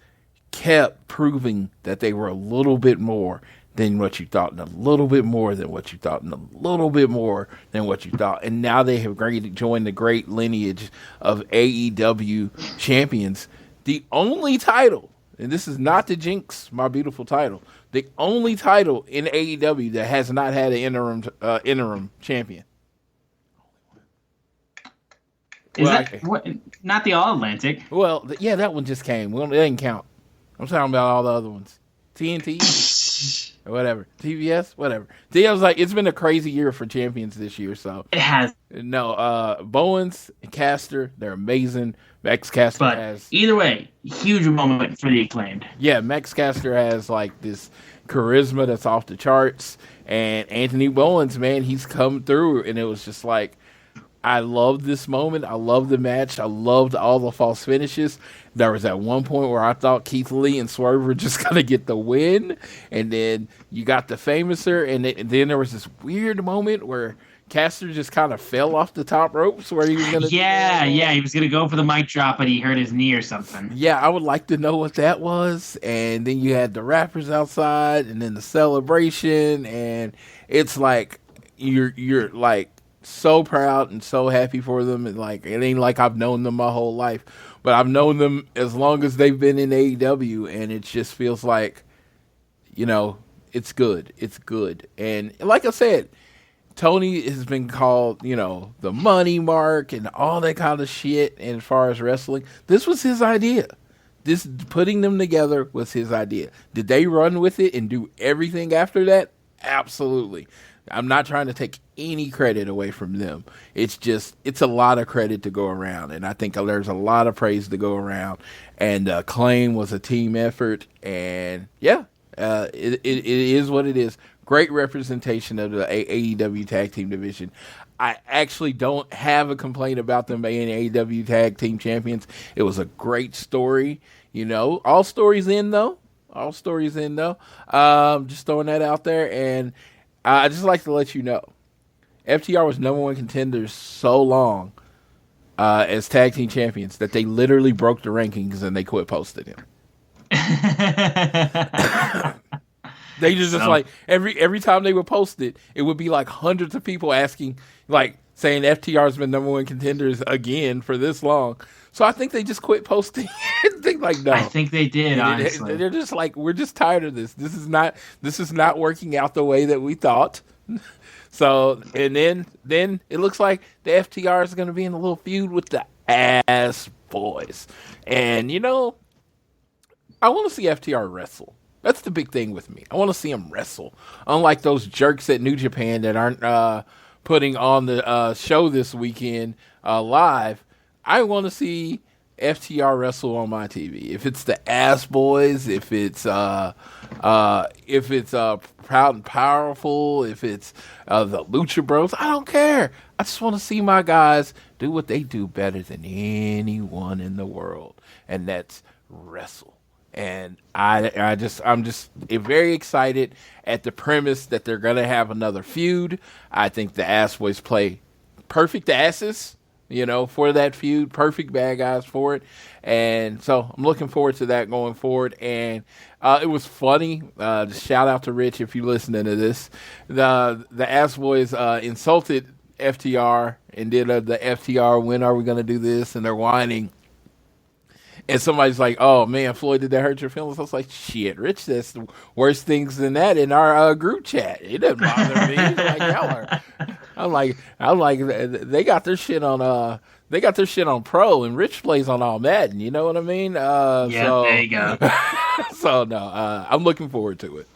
kept proving that they were a little bit more than what you thought, and a little bit more than what you thought, and a little bit more than what you thought. And now they have joined the great lineage of AEW champions. The only title, and this is not to jinx my beautiful title, the only title in AEW that has not had an interim champion. Is that not the All Atlantic? Well, yeah, that one just came. It didn't count. I'm talking about all the other ones. TNT. Or whatever. TBS, whatever. I was it's been a crazy year for champions this year, so. It has. No, Bowens and Caster, they're amazing. Max Caster has. Either way, huge moment for the Acclaimed. Yeah, Max Caster has this charisma that's off the charts. And Anthony Bowens, man, he's come through. And it was just I loved this moment. I loved the match. I loved all the false finishes. There was at one point where I thought Keith Lee and Swerve were just going to get the win. And then you got the Famouser. And then there was this weird moment where Caster just kind of fell off the top ropes where he was going to. Yeah, he was going to go for the mic drop, but he hurt his knee or something. Yeah, I would like to know what that was. And then you had the rappers outside and then the celebration. And it's you're so proud and so happy for them, and it ain't like I've known them my whole life, but I've known them as long as they've been in AEW, and it just feels it's good. And like I said, Tony has been called the money mark and all that kind of shit. And as far as wrestling, this was his idea. This putting them together was his idea. Did they run with it and do everything after that? Absolutely. I'm not trying to take any credit away from them. It's a lot of credit to go around. And I think there's a lot of praise to go around. And Acclaim was a team effort. And yeah, it is what it is. Great representation of the AEW tag team division. I actually don't have a complaint about them being AEW tag team champions. It was a great story. All stories in though. Just throwing that out there. And I just like to let you know, FTR was number one contenders so long as tag team champions that they literally broke the rankings and they quit posting them. They just every time they would post it, it would be hundreds of people asking, saying FTR's been number one contenders again for this long. So I think they just quit posting. No. I think they did, honestly. They're just we're just tired of this. This is not working out the way that we thought. So, and then it looks like the FTR is going to be in a little feud with the ass boys. And, I want to see FTR wrestle. That's the big thing with me. I want to see them wrestle. Unlike those jerks at New Japan that aren't putting on the show this weekend live, I want to see FTR wrestle on my TV. If it's the Ass Boys, if it's Proud and Powerful, if it's the Lucha Bros, I don't care. I just want to see my guys do what they do better than anyone in the world, and that's wrestle. And I'm just very excited at the premise that they're gonna have another feud. I think the Ass Boys play perfect asses, for that feud, perfect bad guys for it. And so I'm looking forward to that going forward. And it was funny. Shout out to Rich if you're listening to this. The Ass Boys insulted FTR and did the FTR, when are we gonna do this? And they're whining. And somebody's like, "Oh man, Floyd, did that hurt your feelings?" I was like, "Shit, Rich says the worse things than that in our group chat. It doesn't bother me." I'm like, they got their shit on Pro, and Rich plays on all Madden. You know what I mean? There you go. So no, I'm looking forward to it.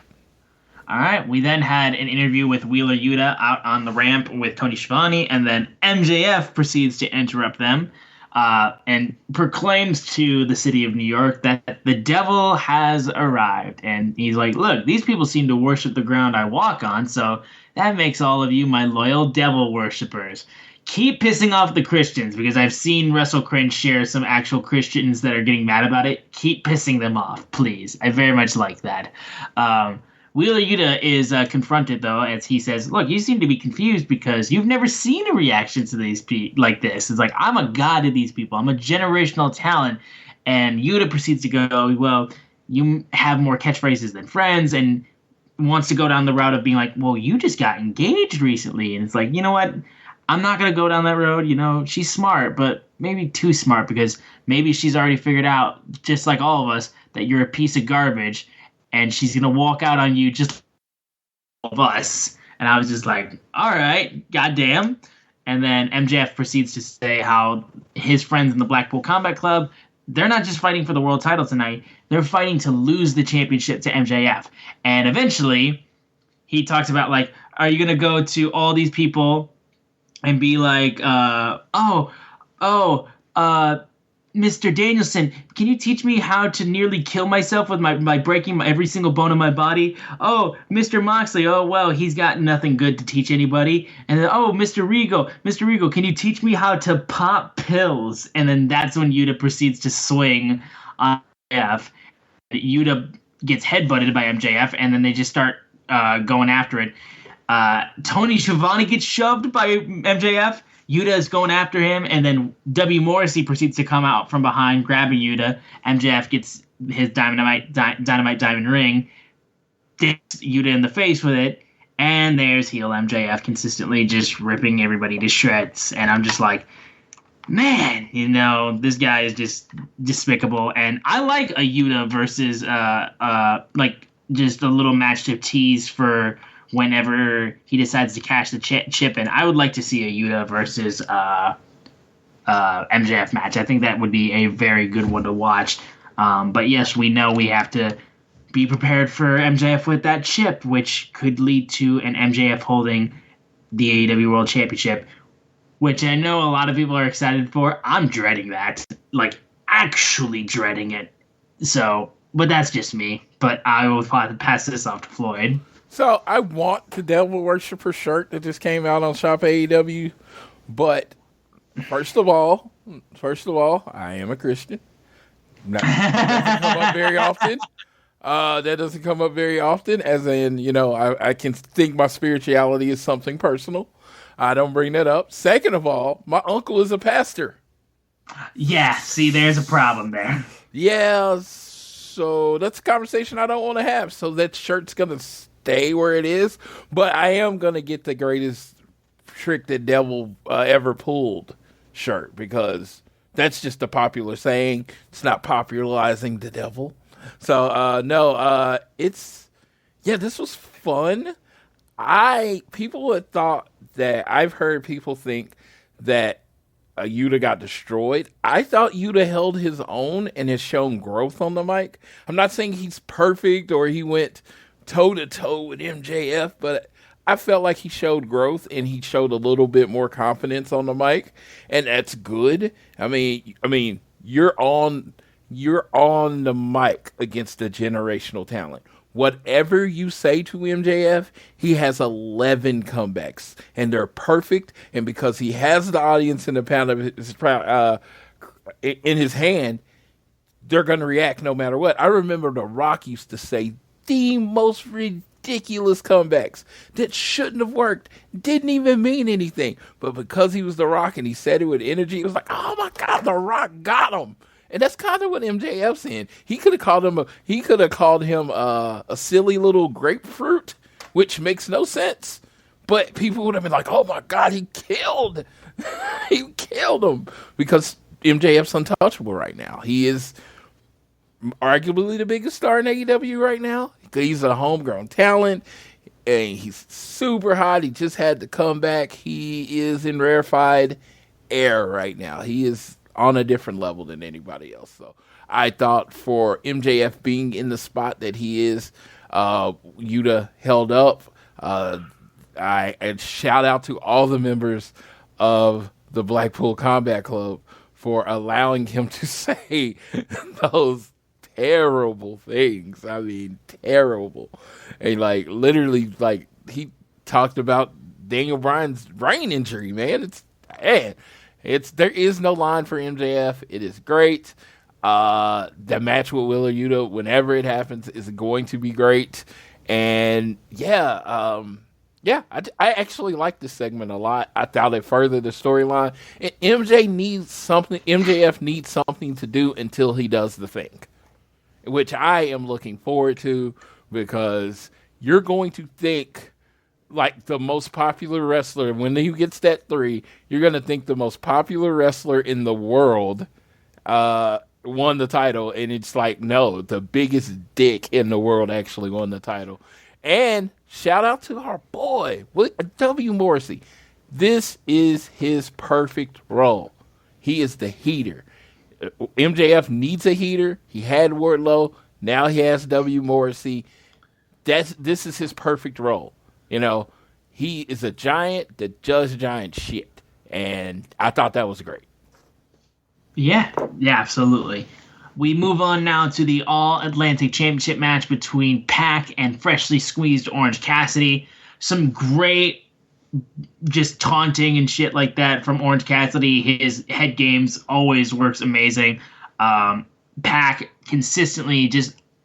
All right. We then had an interview with Wheeler Yuta out on the ramp with Tony Schiavone, and then MJF proceeds to interrupt them. And proclaims to the city of New York that the devil has arrived. And he's like, look, these people seem to worship the ground I walk on, so that makes all of you my loyal devil worshippers. Keep pissing off the Christians, because I've seen WrestleCringe share some actual Christians that are getting mad about it. Keep pissing them off, please. I very much like that. Wheeler Yuta is confronted, though, as he says, look, you seem to be confused because you've never seen a reaction to these like this. It's like, I'm a god to these people. I'm a generational talent. And Yuta proceeds to go, well, you have more catchphrases than friends, and wants to go down the route of being like, well, you just got engaged recently. And it's like, you know what? I'm not going to go down that road. She's smart, but maybe too smart, because maybe she's already figured out, just like all of us, that you're a piece of garbage. And she's going to walk out on you just like all of us. And I was just like, all right, goddamn. And then MJF proceeds to say how his friends in the Blackpool Combat Club, they're not just fighting for the world title tonight. They're fighting to lose the championship to MJF. And eventually, he talks about, like, are you going to go to all these people and be like, Mr. Danielson, can you teach me how to nearly kill myself by breaking every single bone in my body? Oh, Mr. Moxley, oh, well, he's got nothing good to teach anybody. And then, oh, Mr. Regal, can you teach me how to pop pills? And then that's when Yuta proceeds to swing on MJF. Yuta gets headbutted by MJF, and then they just start going after it. Tony Schiavone gets shoved by MJF. Yuta is going after him, and then W. Morrissey proceeds to come out from behind, grabbing Yuta. MJF gets his dynamite diamond ring, dicks Yuta in the face with it, and there's heel MJF consistently just ripping everybody to shreds. And I'm just like, man, this guy is just despicable. And I like a Yuta versus like just a little match to tease for whenever he decides to cash the chip in. I would like to see a Yuta versus MJF match. I think that would be a very good one to watch. But yes, we know we have to be prepared for MJF with that chip, which could lead to an MJF holding the AEW World Championship, which I know a lot of people are excited for. I'm dreading that. Like, actually dreading it. So, but that's just me. But I will pass this off to Floyd. So I want the Devil Worshipper shirt that just came out on Shop AEW, but first of all, I am a Christian. That doesn't come up very often. That doesn't come up very often, as in, I can think my spirituality is something personal. I don't bring that up. Second of all, my uncle is a pastor. Yeah, see, there's a problem there. Yeah, so that's a conversation I don't want to have. So that shirt's going to stay where it is, but I am going to get the greatest trick the devil ever pulled shirt, because that's just a popular saying. It's not popularizing the devil. So, this was fun. People had thought that, I've heard people think that Yuta got destroyed. I thought Yuta held his own and has shown growth on the mic. I'm not saying he's perfect or he went toe-to-toe with MJF, but I felt like he showed growth and he showed a little bit more confidence on the mic, and that's good. I mean, you're on the mic against a generational talent. Whatever you say to MJF, he has 11 comebacks, and they're perfect. And because he has the audience in the pound of his in his hand, they're going to react no matter what. I remember The Rock used to say the most ridiculous comebacks that shouldn't have worked, didn't even mean anything. But because he was The Rock and he said it with energy, it was like, oh my God, The Rock got him. And that's kind of what MJF's in. He could have called him a silly little grapefruit, which makes no sense. But people would have been like, "Oh my God, he killed him," because MJF's untouchable right now. He is arguably the biggest star in AEW right now. He's a homegrown talent, and he's super hot. He just had to come back. He is in rarefied air right now. He is on a different level than anybody else. So I thought for MJF being in the spot that he is, Yuta held up. And shout out to all the members of the Blackpool Combat Club for allowing him to say those terrible things. I mean, terrible. And literally, he talked about Daniel Bryan's brain injury, man. There is no line for MJF. It is great. The match with Wheeler Yuta, whenever it happens, is going to be great. And I actually like this segment a lot. I thought it furthered the storyline. And MJF needs something to do until he does the thing, which I am looking forward to, because you're going to think like the most popular wrestler, when he gets that 3, you're going to think the most popular wrestler in the world won the title. And it's like, no, the biggest dick in the world actually won the title. And shout out to our boy, W. Morrissey. This is his perfect role. He is the heater. MJF needs a heater. He had Wardlow. Now he has W. Morrissey. This is his perfect role. You know, he is a giant that does giant shit. And I thought that was great. Yeah, absolutely. We move on now to the All-Atlantic Championship match between Pac and freshly squeezed Orange Cassidy. Some great just taunting and shit like that from Orange Cassidy. His head games always works amazing. Pac consistently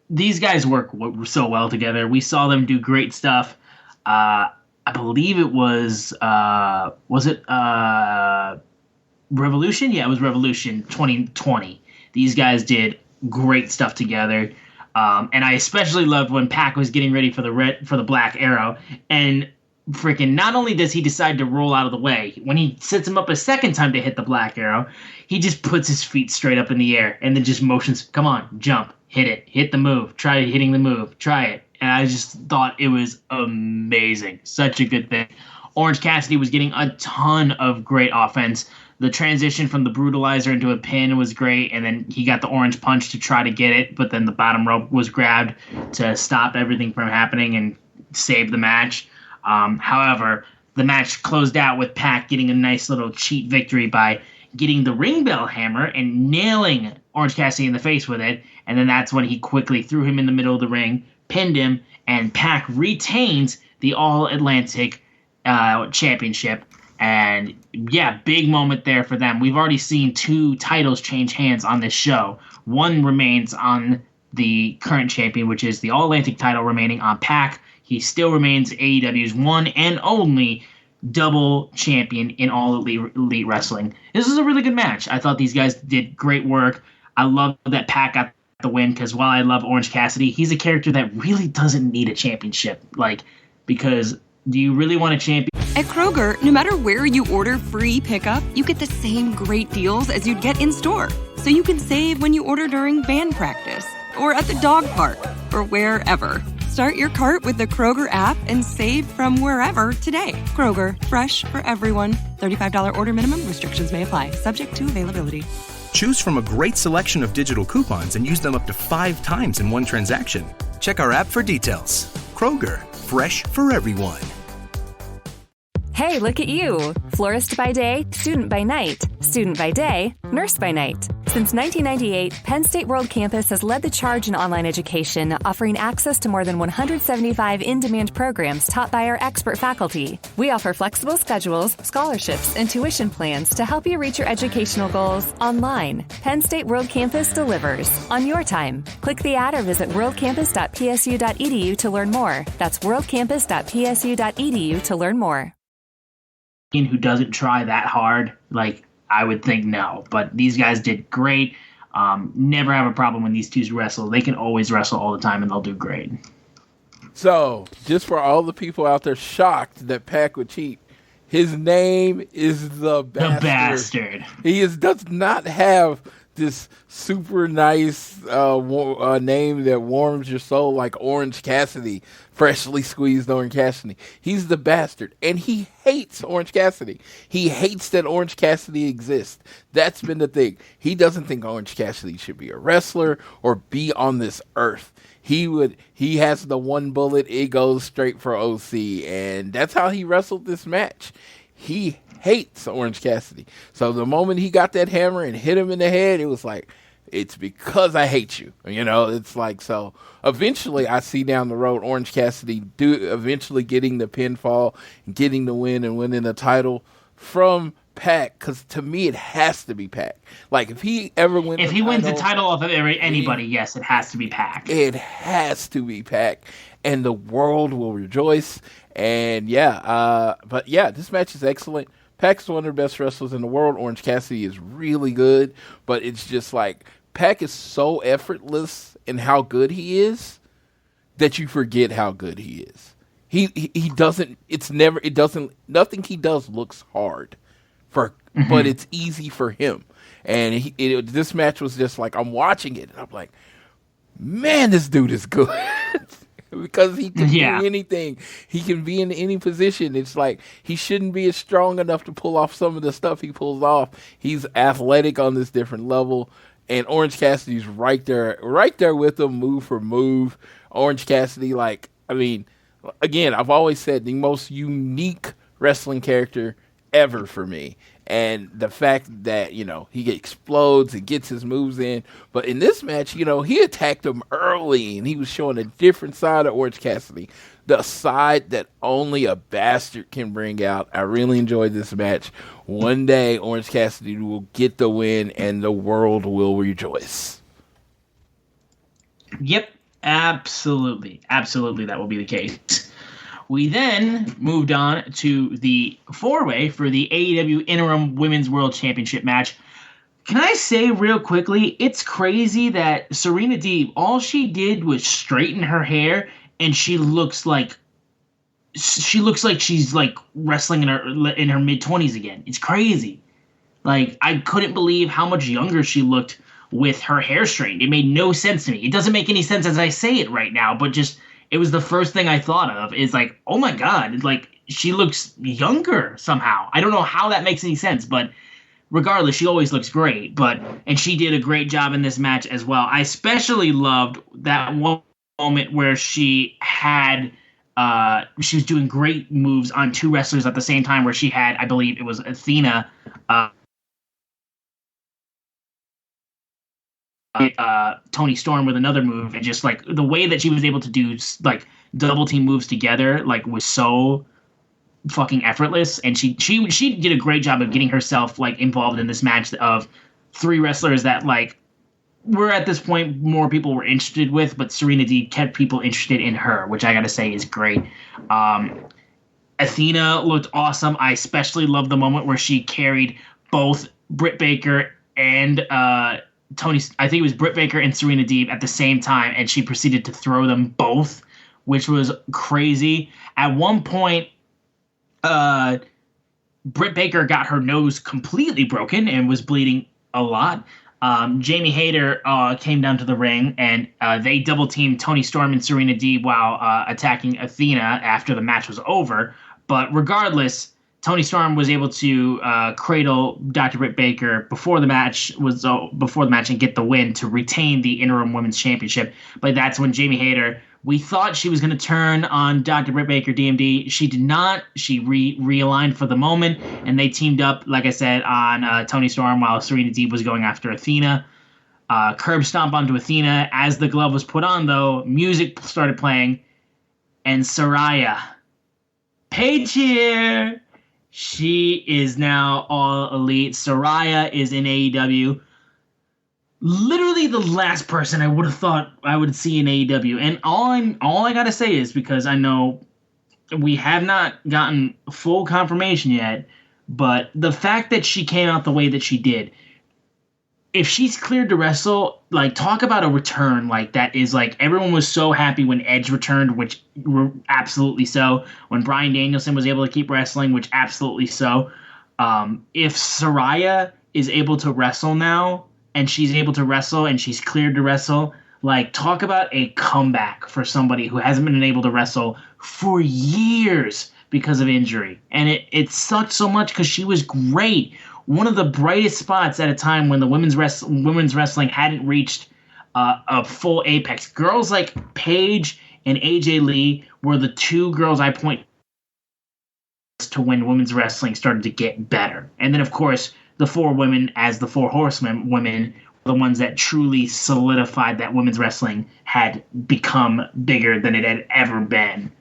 these guys work so well together. We saw them do great stuff. I believe it was it Revolution? Yeah, it was Revolution 2020. These guys did great stuff together. And I especially loved when Pac was getting ready for the Black Arrow, and freaking not only does he decide to roll out of the way, when he sets him up a second time to hit the Black Arrow, he just puts his feet straight up in the air and then just motions, come on, jump, hit the move, try hitting the move, try it. And I just thought it was amazing. Such a good thing. Orange Cassidy was getting a ton of great offense. The transition from the brutalizer into a pin was great, and then he got the orange punch to try to get it, but then the bottom rope was grabbed to stop everything from happening and save the match. However, the match closed out with Pac getting a nice little cheat victory by getting the ring bell hammer and nailing Orange Cassidy in the face with it, and then that's when he quickly threw him in the middle of the ring, pinned him, and Pac retains the All-Atlantic Championship. And yeah, big moment there for them. We've already seen 2 titles change hands on this show. One remains on the current champion, which is the All-Atlantic title remaining on Pac. He still remains AEW's one and only double champion in All Elite Wrestling. This is a really good match. I thought these guys did great work. I love that Pac got the win, because while I love Orange Cassidy, he's a character that really doesn't need a championship. Because do you really want a champion? At Kroger, no matter where you order free pickup, you get the same great deals as you'd get in-store. So you can save when you order during band practice, or at the dog park, or wherever. Start your cart with the Kroger app and save from wherever today. Kroger, fresh for everyone. $35 order minimum. Restrictions may apply. Subject to availability. Choose from a great selection of digital coupons and use them up to 5 times in one transaction. Check our app for details. Kroger, fresh for everyone. Hey, look at you. Florist by day, student by night. Student by day, nurse by night. Since 1998, Penn State World Campus has led the charge in online education, offering access to more than 175 in-demand programs taught by our expert faculty. We offer flexible schedules, scholarships, and tuition plans to help you reach your educational goals online. Penn State World Campus delivers on your time. Click the ad or visit worldcampus.psu.edu to learn more. That's worldcampus.psu.edu to learn more. Who doesn't try that hard, like, I would think no. But these guys did great. Never have a problem when these two wrestle. They can always wrestle all the time, and they'll do great. So, just for all the people out there shocked that Pac would cheat, his name is the Bastard. The Bastard. He does not have this super nice name that warms your soul like Orange Cassidy, freshly squeezed Orange Cassidy. He's the Bastard, and he hates Orange Cassidy. He hates that Orange Cassidy exists. That's been the thing. He doesn't think Orange Cassidy should be a wrestler or be on this earth. He has the one bullet, it goes straight for OC, and that's how he wrestled this match. He hates Orange Cassidy. So the moment he got that hammer and hit him in the head, it was like, it's because I hate you. You know, it's like, so eventually I see down the road Orange Cassidy eventually getting the pinfall, getting the win and winning the title from Pac, because to me it has to be Pac. Like, if he ever wins the title off of anybody, yes, it has to be Pac. It has to be Pac, and the world will rejoice. And but this match is excellent. Pac's one of the best wrestlers in the world. Orange Cassidy is really good, but it's just like Pac is so effortless in how good he is that you forget how good he is. Nothing he does looks hard but it's easy for him. And this match was just like, I'm watching it and I'm like, man, this dude is good. Because he can do anything. He can be in any position. It's like he shouldn't be as strong enough to pull off some of the stuff he pulls off. He's athletic on this different level. And Orange Cassidy's right there with him, move for move. Orange Cassidy, again, I've always said the most unique wrestling character ever for me. And the fact that, he explodes and gets his moves in. But in this match, he attacked him early and he was showing a different side of Orange Cassidy. The side that only a bastard can bring out. I really enjoyed this match. One day, Orange Cassidy will get the win and the world will rejoice. Yep, absolutely. Absolutely, that will be the case. We then moved on to the 4-way for the AEW Interim Women's World Championship match. Can I say real quickly, it's crazy that Serena Deeb, all she did was straighten her hair, and she looks like she's like wrestling in her mid-20s again. It's crazy. Like, I couldn't believe how much younger she looked with her hair straightened. It made no sense to me. It doesn't make any sense as I say it right now, but just it was the first thing I thought of is like, oh my God, it's like she looks younger somehow. I don't know how that makes any sense, but regardless, she always looks great. And she did a great job in this match as well. I especially loved that one moment where she was doing great moves on two wrestlers at the same time, where she had, I believe it was Athena, Toni Storm with another move, and just like the way that she was able to do like double team moves together, like, was so fucking effortless. And she did a great job of getting herself like involved in this match of three wrestlers that like were at this point more people were interested with, but Serena Deeb kept people interested in her, which I gotta say is great. Athena looked awesome. I especially love the moment where she carried both Britt Baker and Tony, I think it was Britt Baker and Serena Deeb at the same time, and she proceeded to throw them both, which was crazy. At one point, Britt Baker got her nose completely broken and was bleeding a lot. Jamie Hayter came down to the ring, and they double-teamed Toni Storm and Serena Deeb while attacking Athena after the match was over. But regardless, Toni Storm was able to cradle Dr. Britt Baker before the match and get the win to retain the interim women's championship. But that's when Jamie Hayter, we thought she was going to turn on Dr. Britt Baker, DMD. She did not. She realigned for the moment, and they teamed up, like I said, on Toni Storm while Serena Deeb was going after Athena. Curb stomp onto Athena. As the glove was put on, though, music started playing, and Saraya, Paige here. She is now All Elite. Saraya is in AEW. Literally the last person I would have thought I would see in AEW. And all I gotta say is, because I know we have not gotten full confirmation yet, but the fact that she came out the way that she did, if she's cleared to wrestle, like, talk about a return like that is like, everyone was so happy when Edge returned, which absolutely so. When Bryan Danielson was able to keep wrestling, which absolutely so. If Saraya is able to wrestle now, and she's able to wrestle and she's cleared to wrestle, like, talk about a comeback for somebody who hasn't been able to wrestle for years because of injury. And it sucked so much because she was great. One of the brightest spots at a time when the women's wrestling hadn't reached a full apex. Girls like Paige and AJ Lee were the two girls I point to when women's wrestling started to get better. And then, of course, the four women as the four horsemen women were the ones that truly solidified that women's wrestling had become bigger than it had ever been.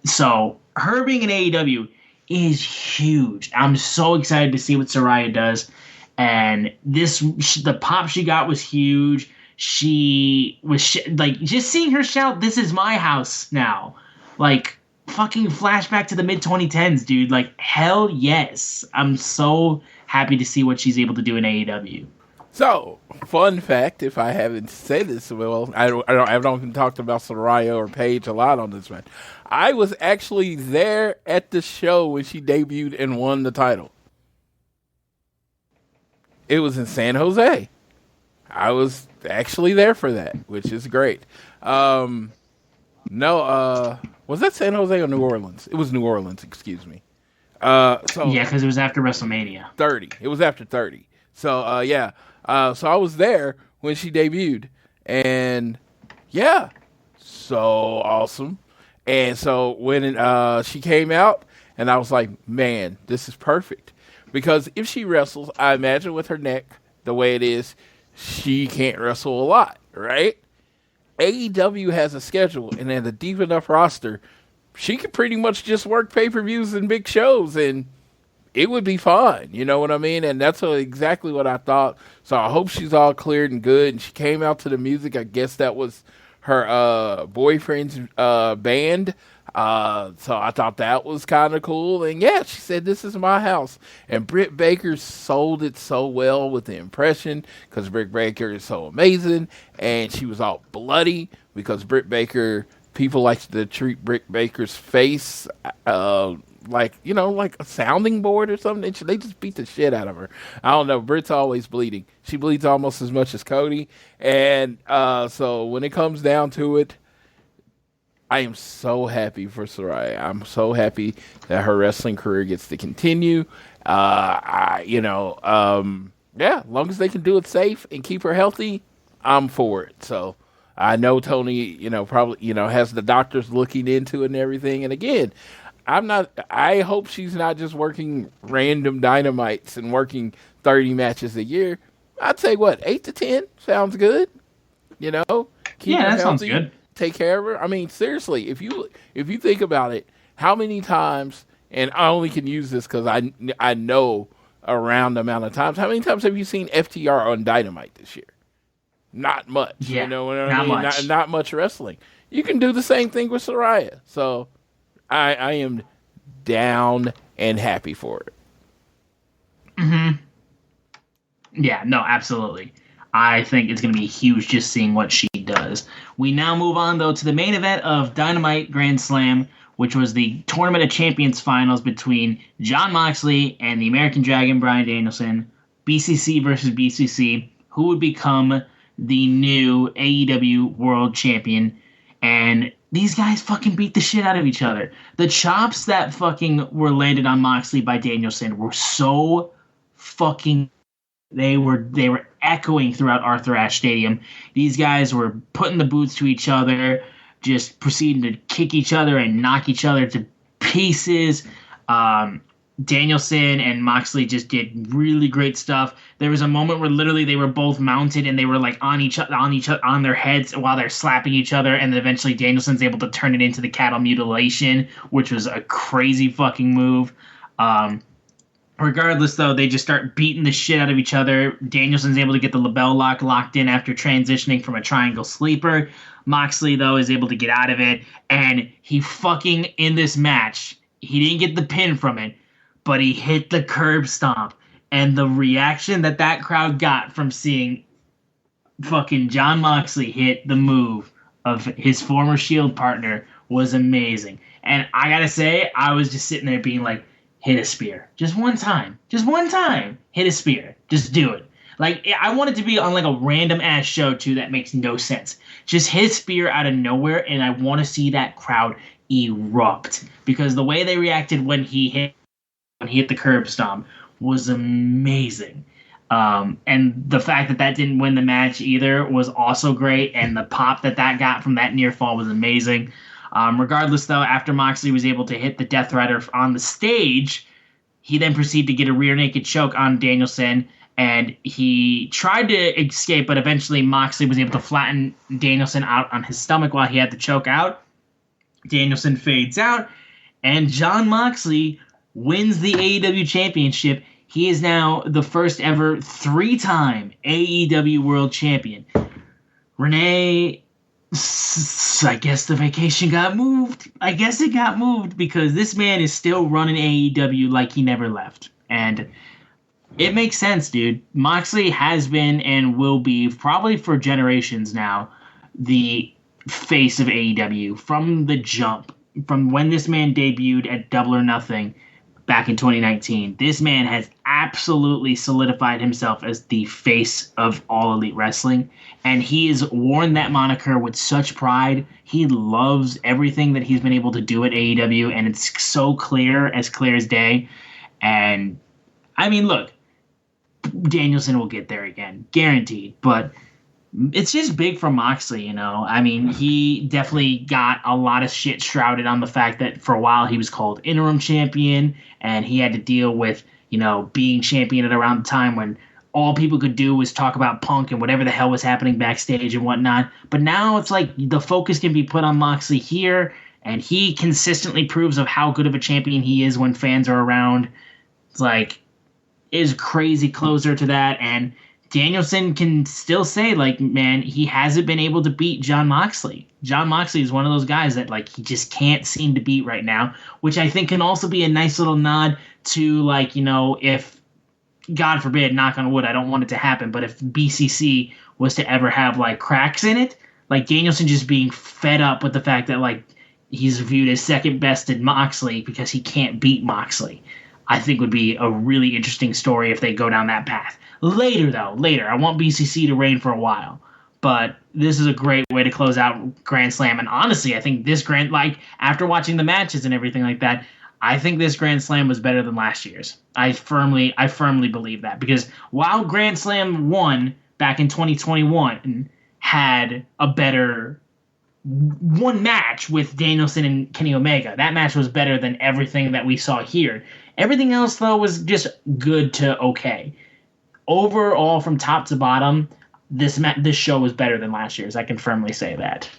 So her being in AEW is huge. I'm so excited to see what Saraya does. And the pop she got was huge. She was like, just seeing her shout, "This is my house now." Like, fucking flashback to the mid-2010s, dude. Like, hell yes. I'm so happy to see what she's able to do in AEW. So, fun fact, if I haven't said this, well, I don't even talked about Saraya or Paige a lot on this one. I was actually there at the show when she debuted and won the title. It was in San Jose. I was actually there for that, which is great. Was that San Jose or New Orleans? It was New Orleans, excuse me. Yeah, because it was after WrestleMania. 30. It was after 30. So, yeah. So I was there when she debuted. And, yeah, so awesome. And so when she came out, and I was like, man, this is perfect. Because if she wrestles, I imagine with her neck, the way it is, she can't wrestle a lot, right? AEW has a schedule, and then a deep enough roster, she could pretty much just work pay-per-views and big shows, and it would be fine. You know what I mean? And that's exactly what I thought. So I hope she's all cleared and good. And she came out to the music. I guess that was her boyfriend's band. So I thought that was kind of cool. And yeah, she said, "This is my house." And Britt Baker sold it so well with the impression, because Britt Baker is so amazing. And she was all bloody because Britt Baker, people like to treat Britt Baker's face like a sounding board or something. They just beat the shit out of her. I don't know. Britt's always bleeding. She bleeds almost as much as Cody. And so when it comes down to it, I am so happy for Saraya. I'm so happy that her wrestling career gets to continue. As long as they can do it safe and keep her healthy, I'm for it. So I know Tony, probably, has the doctors looking into it and everything. And again, I hope she's not just working random dynamites and working 30 matches a year. I'd say 8 to 10 sounds good. Keep her that healthy, sounds good. Take care of her. I mean, seriously, if you think about it, how many times, and I only can use this because I know around the amount of times, how many times have you seen FTR on Dynamite this year? Not much. Yeah, you know what I mean? much. Not much wrestling. You can do the same thing with Saraya. So I am down and happy for it. Mm-hmm. Yeah, no, absolutely. I think it's going to be huge just seeing what she does. We now move on, though, to the main event of Dynamite Grand Slam, which was the Tournament of Champions finals between Jon Moxley and the American Dragon, Bryan Danielson, BCC versus BCC, who would become the new AEW World Champion. And these guys fucking beat the shit out of each other. The chops that fucking were landed on Moxley by Danielson were so fucking... They were echoing throughout Arthur Ashe Stadium. These guys were putting the boots to each other, just proceeding to kick each other and knock each other to pieces. Danielson and Moxley just did really great stuff. There was a moment where literally they were both mounted and they were like on their heads while they're slapping each other, and then eventually Danielson's able to turn it into the cattle mutilation, which was a crazy fucking move. Regardless, though, they just start beating the shit out of each other. Danielson's able to get the label lock locked in after transitioning from a triangle sleeper. Moxley, though, is able to get out of it, and he fucking, in this match, he didn't get the pin from it, but he hit the curb stomp. And the reaction that crowd got from seeing fucking Jon Moxley hit the move of his former Shield partner was amazing. And I gotta say, I was just sitting there being like, hit a spear. Just one time. Hit a spear. Just do it. Like, I want it to be on like a random ass show too that makes no sense. Just hit a spear out of nowhere, and I want to see that crowd erupt. Because the way they reacted when he hit the curb stomp was amazing. And the fact that didn't win the match either was also great, and the pop that got from that near fall was amazing. Regardless, though, after Moxley was able to hit the Death Rider on the stage, he then proceeded to get a rear naked choke on Danielson, and he tried to escape, but eventually Moxley was able to flatten Danielson out on his stomach while he had the choke out. Danielson fades out, and Jon Moxley wins the AEW Championship. He is now the first ever 3-time AEW World Champion. Renee... I guess the vacation got moved. I guess it got moved because this man is still running AEW like he never left. And it makes sense, dude. Moxley has been and will be, probably for generations now, the face of AEW from the jump. From when this man debuted at Double or Nothing back in 2019. This man has absolutely solidified himself as the face of All Elite Wrestling, and he has worn that moniker with such pride. He loves everything that he's been able to do at AEW, and it's so clear as day. And, I mean, look, Danielson will get there again, guaranteed, but it's just big for Moxley, you know? I mean, he definitely got a lot of shit shrouded on the fact that for a while he was called interim champion, and he had to deal with, you know, being champion at around the time when all people could do was talk about Punk and whatever the hell was happening backstage and whatnot. But now it's like the focus can be put on Moxley here, and he consistently proves of how good of a champion he is when fans are around. It's like, is crazy closer to that, and Danielson can still say, like, man, he hasn't been able to beat Jon Moxley. Jon Moxley is one of those guys that, like, he just can't seem to beat right now, which I think can also be a nice little nod to, like, you know, if, God forbid, knock on wood, I don't want it to happen, but if BCC was to ever have, like, cracks in it, like, Danielson just being fed up with the fact that, like, he's viewed as second best in Moxley because he can't beat Moxley, I think would be a really interesting story if they go down that path. Later. I want BCC to reign for a while. But this is a great way to close out Grand Slam. And honestly, I think this after watching the matches and everything like that, I think this Grand Slam was better than last year's. I firmly believe that. Because while Grand Slam 1 back in 2021 had a better one match with Danielson and Kenny Omega, that match was better than everything that we saw here. Everything else, though, was just good to okay. Overall, from top to bottom, this show was better than last year's. I can firmly say that.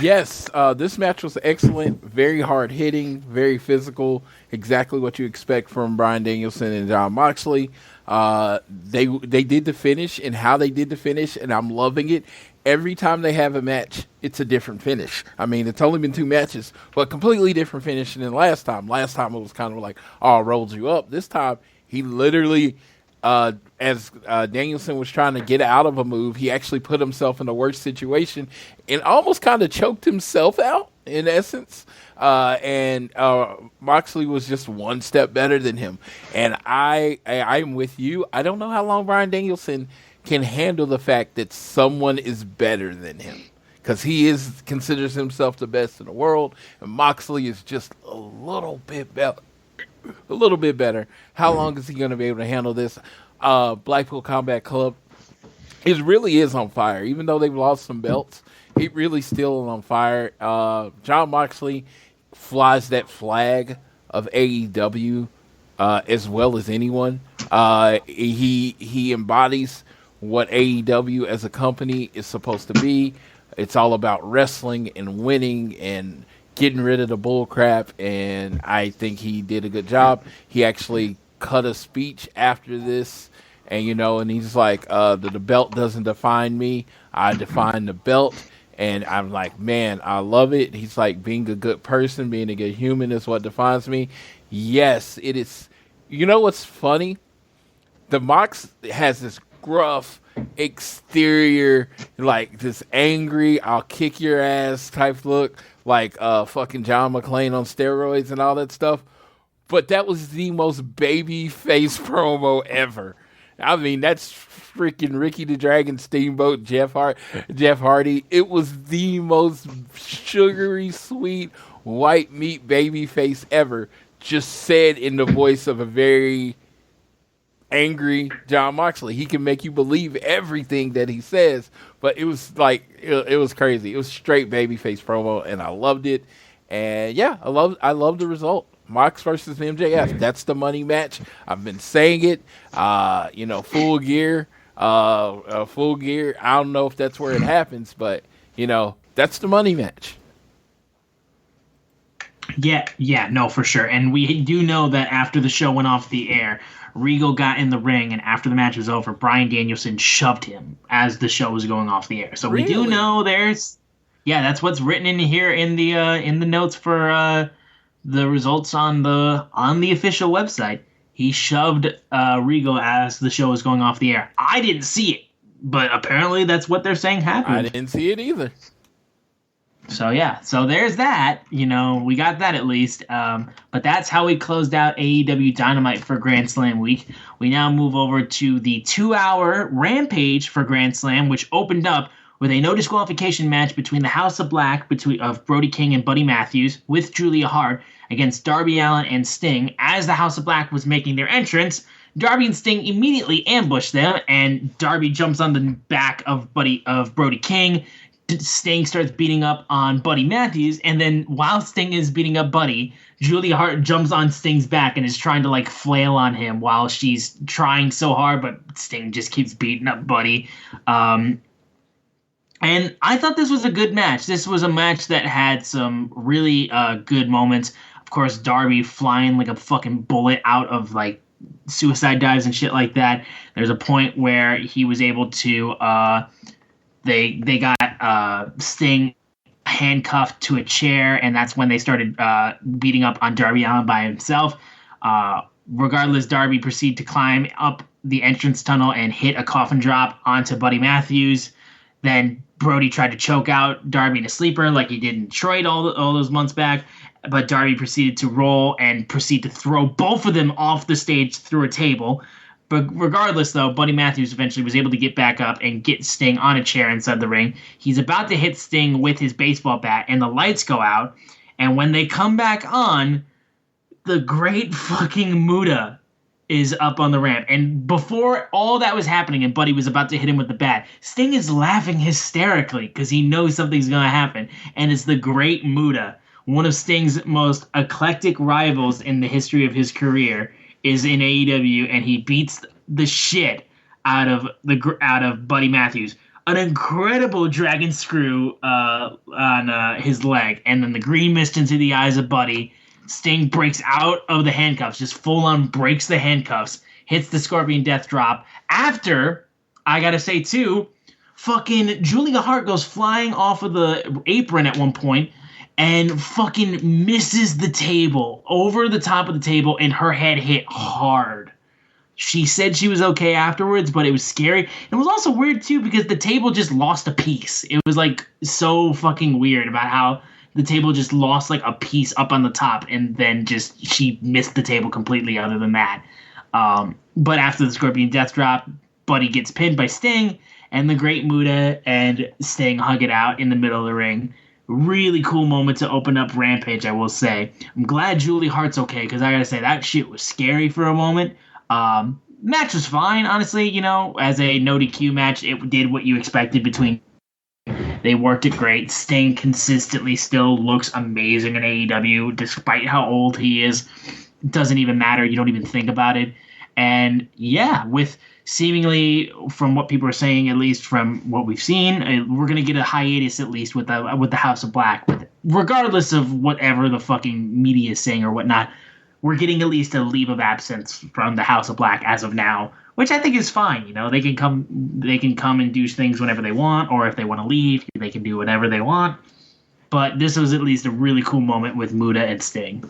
Yes, this match was excellent, very hard-hitting, very physical, exactly what you expect from Bryan Danielson and Jon Moxley. They did the finish and how they did the finish, and I'm loving it. Every time they have a match, it's a different finish. I mean, it's only been 2 matches, but completely different finish than last time. Last time it was kind of like, oh, rolled you up. This time, he literally as Danielson was trying to get out of a move, he actually put himself in a worse situation and almost kind of choked himself out in essence. And Moxley was just one step better than him. And I'm with you. I don't know how long Bryan Danielson can handle the fact that someone is better than him, because he considers himself the best in the world, and Moxley is just a little bit better. How long is he going to be able to handle this? Blackpool Combat Club, it really is on fire. Even though they've lost some belts, it really still is on fire. Jon Moxley flies that flag of AEW as well as anyone. He embodies what AEW as a company is supposed to be. It's all about wrestling and winning and getting rid of the bull crap, and I think he did a good job. He actually cut a speech after this, and he's like, the belt doesn't define me, I define the belt. And I'm like, man, I love it. He's like, being a good person, being a good human is what defines me. Yes, it is. You know what's funny? The Mox has this gruff exterior, like this angry, I'll kick your ass type look, like fucking John McClane on steroids and all that stuff. But that was the most baby face promo ever. I mean, that's freaking Ricky the Dragon Steamboat, Jeff Hardy. It was the most sugary, sweet, white meat baby face ever, just said in the voice of a very angry Jon Moxley. He can make you believe everything that he says, but it was like, it was crazy. It was straight babyface promo, and I loved it. And yeah, I love the result. Mox versus MJF. That's the money match. I've been saying it. Full Gear. Full Gear. I don't know if that's where it happens, but that's the money match. Yeah, no, for sure. And we do know that after the show went off the air, Regal got in the ring, and after the match was over, Bryan Danielson shoved him as the show was going off the air. So we do know that's what's written in here in the notes for the results on the official website. He shoved Regal as the show was going off the air. I didn't see it, but apparently that's what they're saying happened. I didn't see it either. So yeah, so there's that. We got that at least. But that's how we closed out AEW Dynamite for Grand Slam week. We now move over to the 2-hour Rampage for Grand Slam, which opened up with a no disqualification match between the House of Black of Brody King and Buddy Matthews with Julia Hart against Darby Allin and Sting. As the House of Black was making their entrance, Darby and Sting immediately ambushed them, and Darby jumps on the back of Brody King. Sting starts beating up on Buddy Matthews, and then while Sting is beating up Buddy, Julia Hart jumps on Sting's back and is trying to flail on him while she's trying so hard, but Sting just keeps beating up Buddy. And I thought this was a good match. This was a match that had some really good moments. Of course, Darby flying like a fucking bullet out of suicide dives and shit like that. There's a point where he was able to they got Sting handcuffed to a chair, and that's when they started beating up on Darby Allin by himself. Regardless, Darby proceeded to climb up the entrance tunnel and hit a coffin drop onto Buddy Matthews. Then Brody tried to choke out Darby in a sleeper like he did in Detroit all those months back, but Darby proceeded to roll and proceed to throw both of them off the stage through a table. But regardless, though, Buddy Matthews eventually was able to get back up and get Sting on a chair inside the ring. He's about to hit Sting with his baseball bat, and the lights go out. And when they come back on, the great fucking Muda is up on the ramp. And before all that was happening and Buddy was about to hit him with the bat, Sting is laughing hysterically because he knows something's going to happen. And it's the great Muda, one of Sting's most eclectic rivals in the history of his career, is in AEW, and he beats the shit out of Buddy Matthews. An incredible dragon screw on his leg, and then the green mist into the eyes of Buddy. Sting breaks out of the handcuffs, just full on breaks the handcuffs, hits the Scorpion Death Drop. After, I gotta say too, fucking Julia Hart goes flying off of the apron at one point and fucking misses the table, over the top of the table, and her head hit hard. She said she was okay afterwards, but it was scary. It was also weird, too, because the table just lost a piece. It was, like, so fucking weird about how the table just lost, like, a piece up on the top, and then just she missed the table completely other than that. But after the Scorpion Death Drop, Buddy gets pinned by Sting, and the Great Muta and Sting hug it out in the middle of the ring. Really cool moment to open up Rampage, I will say. I'm glad Julie Hart's okay, because I gotta say, that shit was scary for a moment. Match was fine, honestly, you know, as a no DQ match, it did what you expected between. They worked it great. Sting consistently still looks amazing in AEW, despite how old he is. It doesn't even matter. You don't even think about it. And yeah, with seemingly, from what people are saying, at least from what we've seen, we're going to get a hiatus at least with the House of Black. Regardless of whatever the fucking media is saying or whatnot, we're getting at least a leave of absence from the House of Black as of now, which I think is fine. You know, they can come and do things whenever they want, or if they want to leave, they can do whatever they want. But this was at least a really cool moment with Muta and Sting.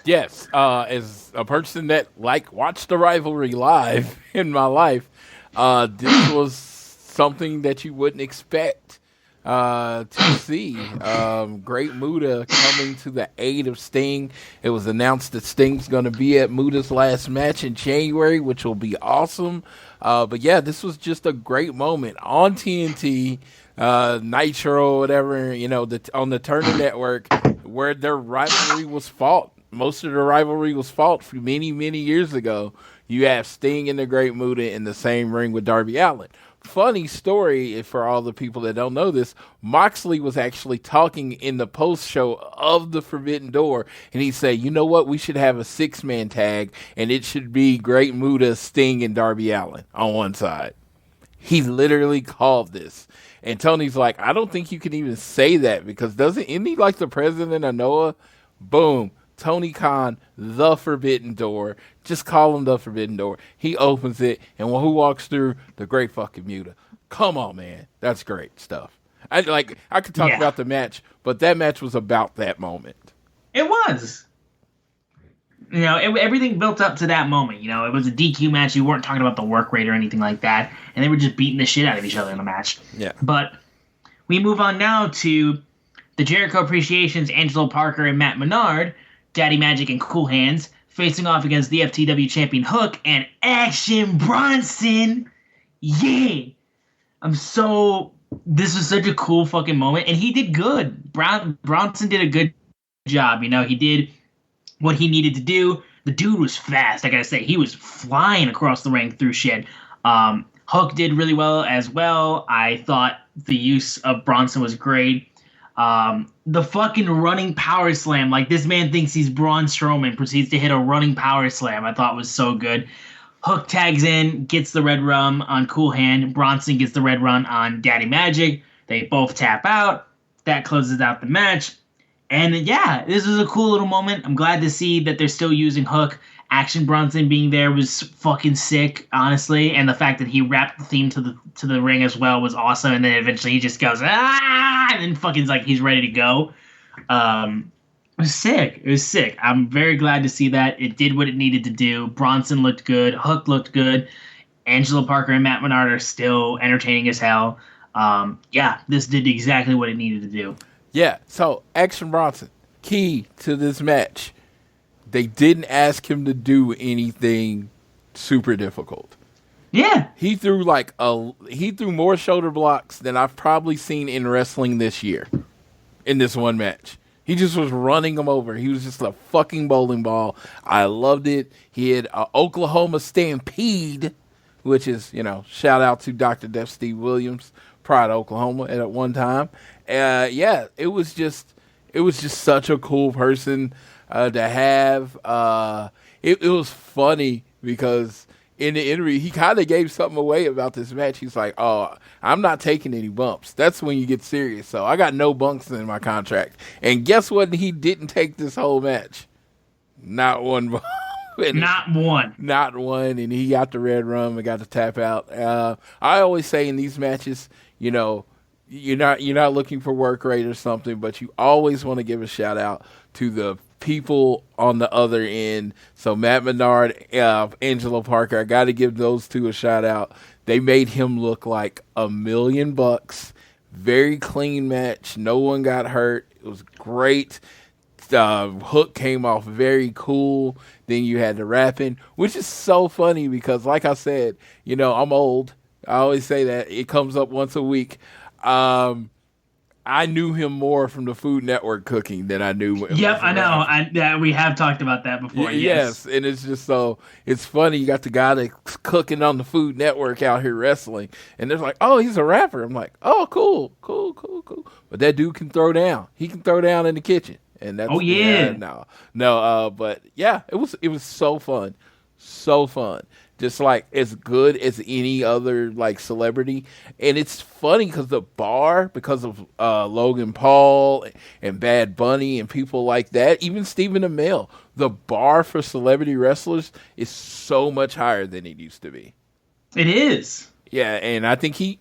Yes, as a person that watched the rivalry live in my life, this was something that you wouldn't expect to see. Great Muta coming to the aid of Sting. It was announced that Sting's going to be at Muta's last match in January, which will be awesome. But yeah, this was just a great moment on TNT, Nitro, whatever, you know, on the Turner Network, where their rivalry was fought. Most of the rivalry was fought for many, many years ago. You have Sting and the Great Muta in the same ring with Darby Allin. Funny story, for all the people that don't know this, Moxley was actually talking in the post-show of the Forbidden Door, and he said, you know what, we should have a 6-man tag, and it should be Great Muta, Sting, and Darby Allin on one side. He literally called this. And Tony's like, I don't think you can even say that, because isn't he like the president of NOAH? Boom. Tony Khan, the Forbidden Door. Just call him the Forbidden Door. He opens it, and who walks through? The Great fucking Muta. Come on, man. That's great stuff. I could talk about the match, but that match was about that moment. It was. You know, everything built up to that moment. You know, it was a DQ match. You weren't talking about the work rate or anything like that, and they were just beating the shit out of each other in the match. Yeah. But we move on now to the Jericho Appreciations, Angelo Parker and Matt Menard, Daddy Magic and Cool Hands, facing off against the FTW champion Hook and Action Bronson. Yeah. This was such a cool fucking moment, and he did good. Bronson did a good job. You know, he did what he needed to do. The dude was fast, I gotta say. He was flying across the ring through shit. Hook did really well as well. I thought the use of Bronson was great. The fucking running power slam, like this man thinks he's Braun Strowman, proceeds to hit a running power slam, I thought was so good. Hook tags in, gets the red rum on Cool Hand. Bronson gets the red run on Daddy Magic. They both tap out. That closes out the match. And yeah, this was a cool little moment. I'm glad to see that they're still using Hook. Action Bronson being there was fucking sick, honestly. And the fact that he wrapped the theme to the ring as well was awesome. And then eventually he just goes, ah! And then fucking like he's ready to go. It was sick. It was sick. I'm very glad to see that. It did what it needed to do. Bronson looked good. Hook looked good. Angelo Parker and Matt Menard are still entertaining as hell. Yeah, this did exactly what it needed to do. Yeah, so Action Bronson, key to this match. They didn't ask him to do anything super difficult. Yeah. He threw more shoulder blocks than I've probably seen in wrestling this year in this one match. He just was running them over. He was just a fucking bowling ball. I loved it. He had Oklahoma Stampede, which is, you know, shout out to Dr. Def Steve Williams, Pride, Oklahoma at one time. Yeah, it was just such a cool person to have. It was funny because in the interview, he kind of gave something away about this match. He's like, oh, I'm not taking any bumps. That's when you get serious. So I got no bumps in my contract. And guess what? He didn't take this whole match. Not one bump. Not one. Not one. And he got the red rum and got to tap out. I always say in these matches, you know, you're not looking for work rate or something, but you always want to give a shout out to the people on the other end. So Matt Menard, Angelo Parker, I got to give those two a shout out. They made him look like $1 million. Very clean match. No one got hurt. It was great. Hook came off very cool. Then you had the rapping, which is so funny because, like I said, I'm old. I always say that. It comes up once a week. I knew him more from the Food Network cooking than I knew. Yep, I know. We have talked about that before. Yes, and it's just it's funny. You got the guy that's cooking on the Food Network out here wrestling, and they're like, "Oh, he's a rapper." I'm like, "Oh, cool. But that dude can throw down. He can throw down in the kitchen, and that's but yeah, it was so fun, so fun. Just like as good as any other like celebrity. And it's funny because of Logan Paul and Bad Bunny and people like that, even Stephen Amell, the bar for celebrity wrestlers is so much higher than it used to be. It is. Yeah, and I think he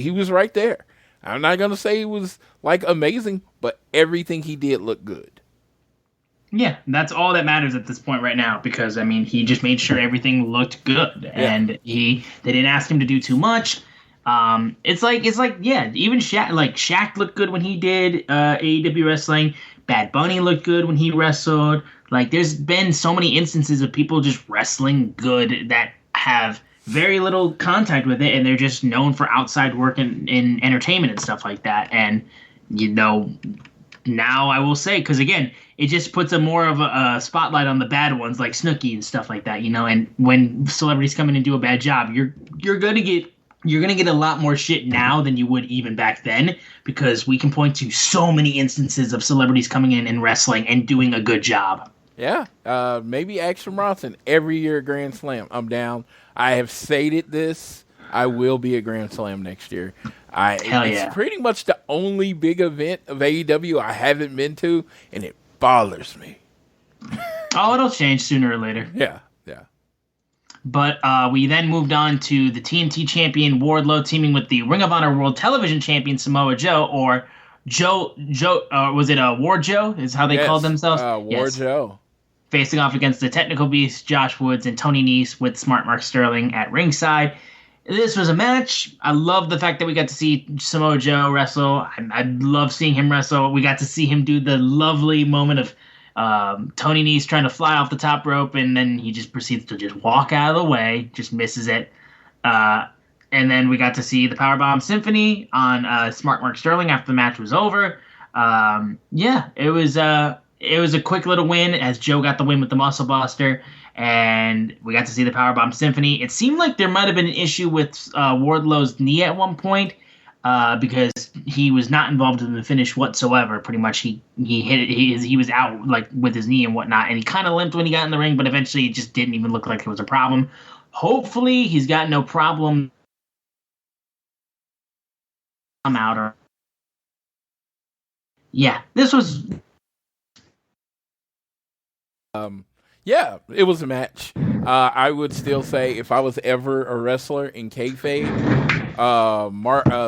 was right there. I'm not gonna say it was like amazing, but everything he did looked good. Yeah, that's all that matters at this point right now because, he just made sure everything looked good. Yeah. And they didn't ask him to do too much. It's like even Shaq looked good when he did AEW wrestling. Bad Bunny looked good when he wrestled. Like, there's been so many instances of people just wrestling good that have very little contact with it, and they're just known for outside work in entertainment and stuff like that. And, now I will say, because again, it just puts a more of a spotlight on the bad ones like Snooki and stuff like that, and when celebrities come in and do a bad job, you're gonna get a lot more shit now than you would even back then, because we can point to so many instances of celebrities coming in and wrestling and doing a good job. Yeah, maybe Action Bronson every year at Grand Slam. I'm down. I have stated this. I will be at Grand Slam next year. It's pretty much the only big event of AEW I haven't been to, and it bothers me. Oh, it'll change sooner or later. Yeah. But we then moved on to the TNT champion Wardlow teaming with the Ring of Honor World Television champion Samoa Joe, or Joe. Was it War Joe? Is how they called themselves? War Joe. Facing off against the Technical Beast, Josh Woods, and Tony Nese with Smart Mark Sterling at ringside. This was a match. I love the fact that we got to see Samoa Joe wrestle. I love seeing him wrestle. We got to see him do the lovely moment of Tony Nese trying to fly off the top rope, and then he just proceeds to just walk out of the way, just misses it. And then we got to see the Powerbomb Symphony on Smart Mark Sterling after the match was over. It was a quick little win as Joe got the win with the Muscle Buster. And we got to see the Powerbomb Symphony. It seemed like there might have been an issue with Wardlow's knee at one point because he was not involved in the finish whatsoever. Pretty much he hit it. He was out like with his knee and whatnot. And he kind of limped when he got in the ring, but eventually it just didn't even look like it was a problem. Hopefully he's got no problem. I'm out. This was... Yeah, it was a match. I would still say if I was ever a wrestler in kayfabe,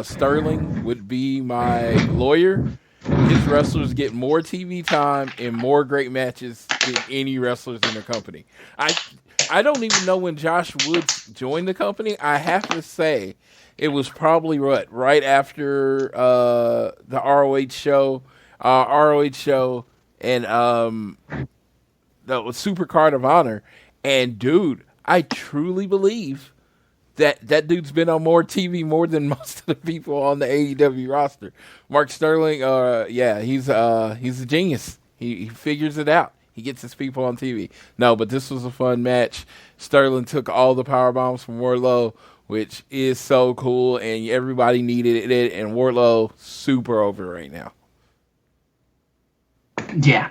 Sterling would be my lawyer. His wrestlers get more TV time and more great matches than any wrestlers in the company. I don't even know when Josh Woods joined the company. I have to say it was probably right after the ROH show and the Super Card of Honor, and dude, I truly believe that dude's been on more TV more than most of the people on the AEW roster. Mark Sterling, he's a genius. He figures it out. He gets his people on TV. No, but this was a fun match. Sterling took all the power bombs from Wardlow, which is so cool, and everybody needed it. And Wardlow super over right now. Yeah,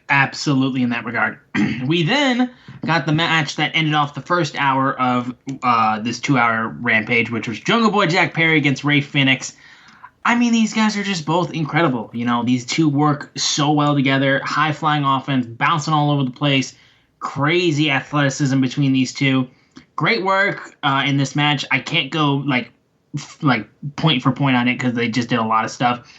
absolutely in that regard. We then got the match that ended off the first hour of this 2-hour Rampage, which was Jungle Boy Jack Perry against Rey Fenix. I mean, these guys are just both incredible. These two work so well together. High-flying offense, bouncing all over the place. Crazy athleticism between these two. Great work in this match. I can't go like point for point on it because they just did a lot of stuff.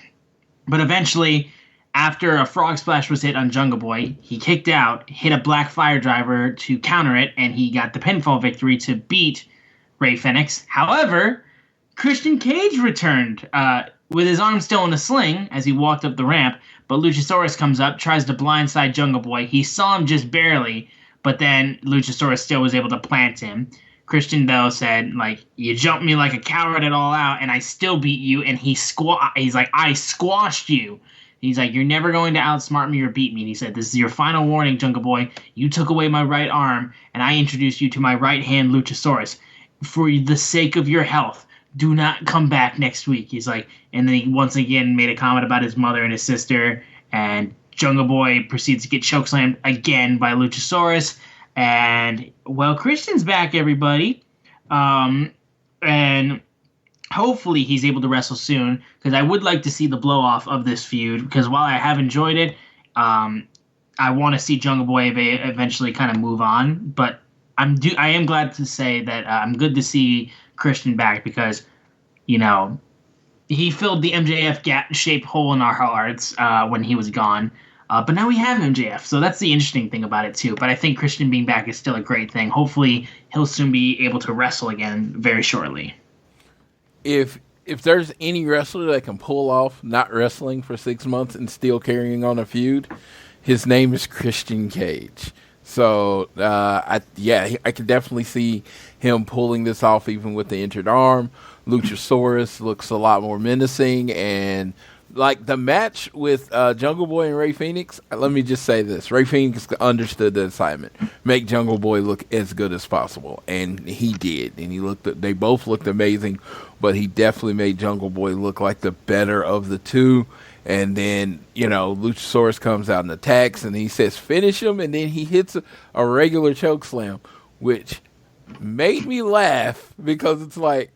But eventually... After a frog splash was hit on Jungle Boy, he kicked out, hit a black fire driver to counter it, and he got the pinfall victory to beat Rey Fenix. However, Christian Cage returned with his arm still in a sling as he walked up the ramp, but Luchasaurus comes up, tries to blindside Jungle Boy. He saw him just barely, but then Luchasaurus still was able to plant him. Christian, though, said, like, you jumped me like a coward at All Out, and I still beat you, and he's like, I squashed you. He's like, you're never going to outsmart me or beat me. And he said, this is your final warning, Jungle Boy. You took away my right arm, and I introduced you to my right hand, Luchasaurus. For the sake of your health, do not come back next week. He's like, and then he once again made a comment about his mother and his sister, and Jungle Boy proceeds to get chokeslammed again by Luchasaurus. And, well, Christian's back, everybody. And hopefully he's able to wrestle soon, because I would like to see the blow-off of this feud, because while I have enjoyed it, I want to see Jungle Boy eventually kind of move on. But I am glad to say that I'm good to see Christian back, because, you know, he filled the MJF gap-shaped hole in our hearts when he was gone. But now we have MJF, so that's the interesting thing about it, too. But I think Christian being back is still a great thing. Hopefully, he'll soon be able to wrestle again very shortly. If there's any wrestler that can pull off not wrestling for 6 months and still carrying on a feud, his name is Christian Cage. So, I can definitely see him pulling this off even with the injured arm. Luchasaurus looks a lot more menacing, and like the match with Jungle Boy and Rey Fenix, let me just say this. Rey Fenix understood the assignment. Make Jungle Boy look as good as possible. And he did. And they both looked amazing, but he definitely made Jungle Boy look like the better of the two. And then, you know, Luchasaurus comes out and attacks, and he says, finish him, and then he hits a regular choke slam, which made me laugh, because it's like,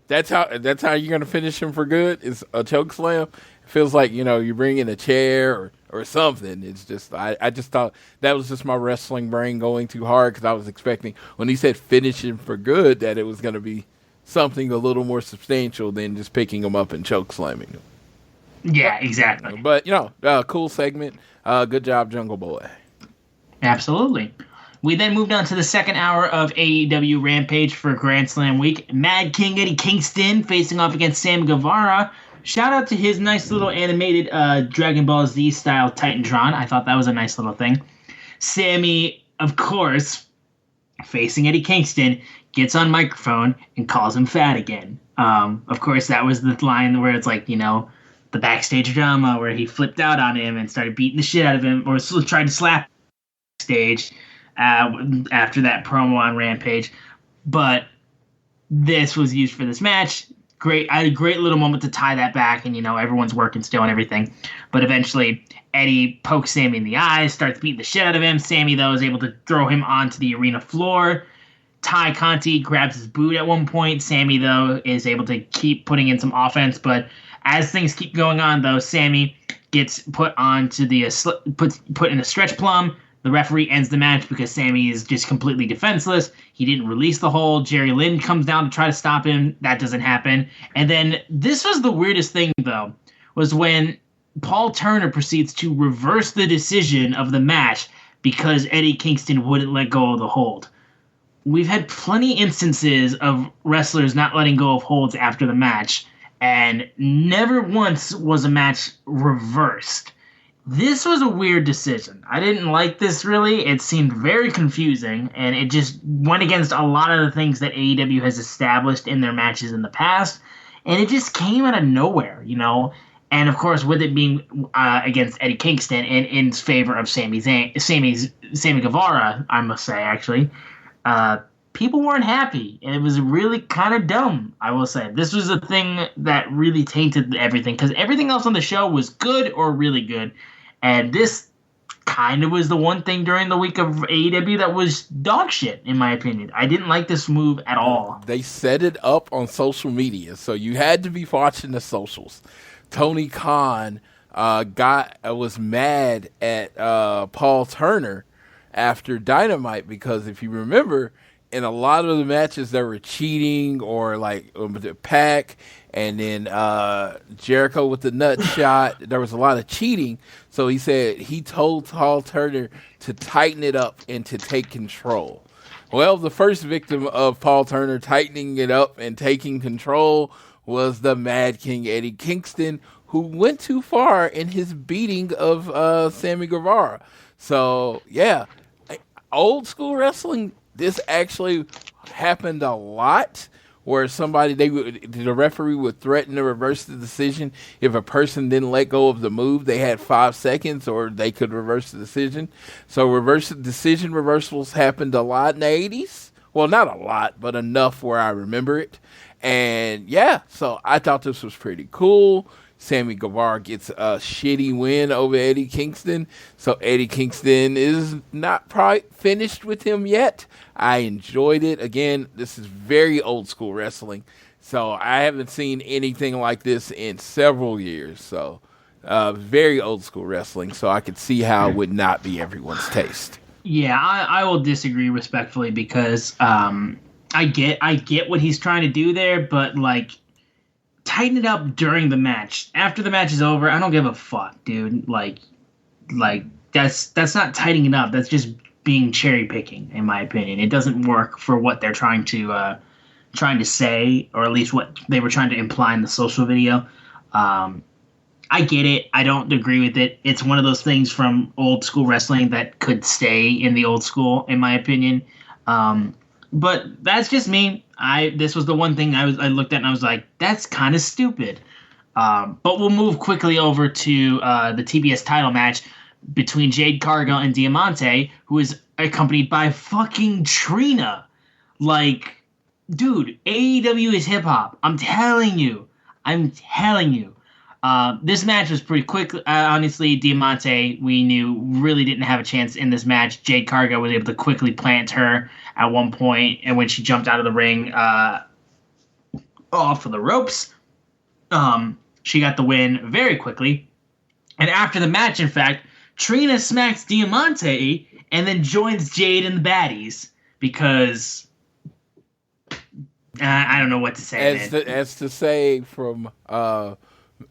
that's how you're going to finish him for good, is a choke slam. It feels like, you know, you bring in a chair or something. It's just, I just thought that was just my wrestling brain going too hard, because I was expecting, when he said finish him for good, that it was going to be something a little more substantial than just picking him up and choke slamming him. Yeah, exactly. But, you know, cool segment. Good job, Jungle Boy. Absolutely. We then moved on to the second hour of AEW Rampage for Grand Slam week. Mad King Eddie Kingston facing off against Sam Guevara. Shout out to his nice little animated Dragon Ball Z style Titantron. I thought that was a nice little thing. Sammy, of course, facing Eddie Kingston, gets on microphone and calls him fat again. Of course, that was the line where it's like, you know, the backstage drama where he flipped out on him and started beating the shit out of him, or tried to slap stage after that promo on Rampage. But this was used for this match. Great, I had a great little moment to tie that back, and, you know, everyone's working still and everything. But eventually, Eddie pokes Sammy in the eyes, starts beating the shit out of him. Sammy, though, is able to throw him onto the arena floor. Ty Conti grabs his boot at one point. Sammy, though, is able to keep putting in some offense, but as things keep going on, though, Sammy gets put onto the put in a stretch plum. The referee ends the match because Sammy is just completely defenseless. He didn't release the hold. Jerry Lynn comes down to try to stop him. That doesn't happen. And then this was the weirdest thing, though, was when Paul Turner proceeds to reverse the decision of the match because Eddie Kingston wouldn't let go of the hold. We've had plenty instances of wrestlers not letting go of holds after the match, and never once was a match reversed. This was a weird decision. I didn't like this, really. It seemed very confusing, and it just went against a lot of the things that AEW has established in their matches in the past, and it just came out of nowhere, you know? And, of course, with it being against Eddie Kingston and in favor of Sammy Guevara, I must say, actually, people weren't happy, and it was really kind of dumb, I will say. This was the thing that really tainted everything, because everything else on the show was good or really good, and this kind of was the one thing during the week of AEW that was dog shit, in my opinion. I didn't like this move at all. They set it up on social media, so you had to be watching the socials. Tony Khan was mad at Paul Turner after Dynamite, because if you remember, in a lot of the matches there were cheating or like with the Pac and then Jericho with the nut shot. There was a lot of cheating. So he said he told Paul Turner to tighten it up and to take control. Well, the first victim of Paul Turner tightening it up and taking control was the Mad King Eddie Kingston, who went too far in his beating of Sammy Guevara. So, yeah, old school wrestling, this actually happened a lot where the referee would threaten to reverse the decision if a person didn't let go of the move. They had 5 seconds or they could reverse the decision. So decision reversals happened a lot in the 80s. Well, not a lot, but enough where I remember it. And yeah, so I thought this was pretty cool. Sammy Guevara gets a shitty win over Eddie Kingston. So Eddie Kingston is not probably finished with him yet. I enjoyed it. Again, this is very old school wrestling. So I haven't seen anything like this in several years. So very old school wrestling. So I could see how it would not be everyone's taste. Yeah, I will disagree respectfully because I get what he's trying to do there, but like, tighten it up during the match. After the match is over, I don't give a fuck, dude. Like that's not tightening it up. That's just being cherry picking, in my opinion. It doesn't work for what they're trying to say, or at least what they were trying to imply in the social video. I get it. I don't agree with it. It's one of those things from old school wrestling that could stay in the old school, in my opinion. But that's just me. This was the one thing I looked at and I was like, that's kind of stupid. But we'll move quickly over to the TBS title match between Jade Cargill and Diamante, who is accompanied by fucking Trina. Like, dude, AEW is hip hop. I'm telling you. This match was pretty quick. Honestly, Diamante, we knew, really didn't have a chance in this match. Jade Cargill was able to quickly plant her at one point, and when she jumped out of the ring off of the ropes, she got the win very quickly. And after the match, in fact, Trina smacks Diamante and then joins Jade and the baddies because I don't know what to say. As to say from...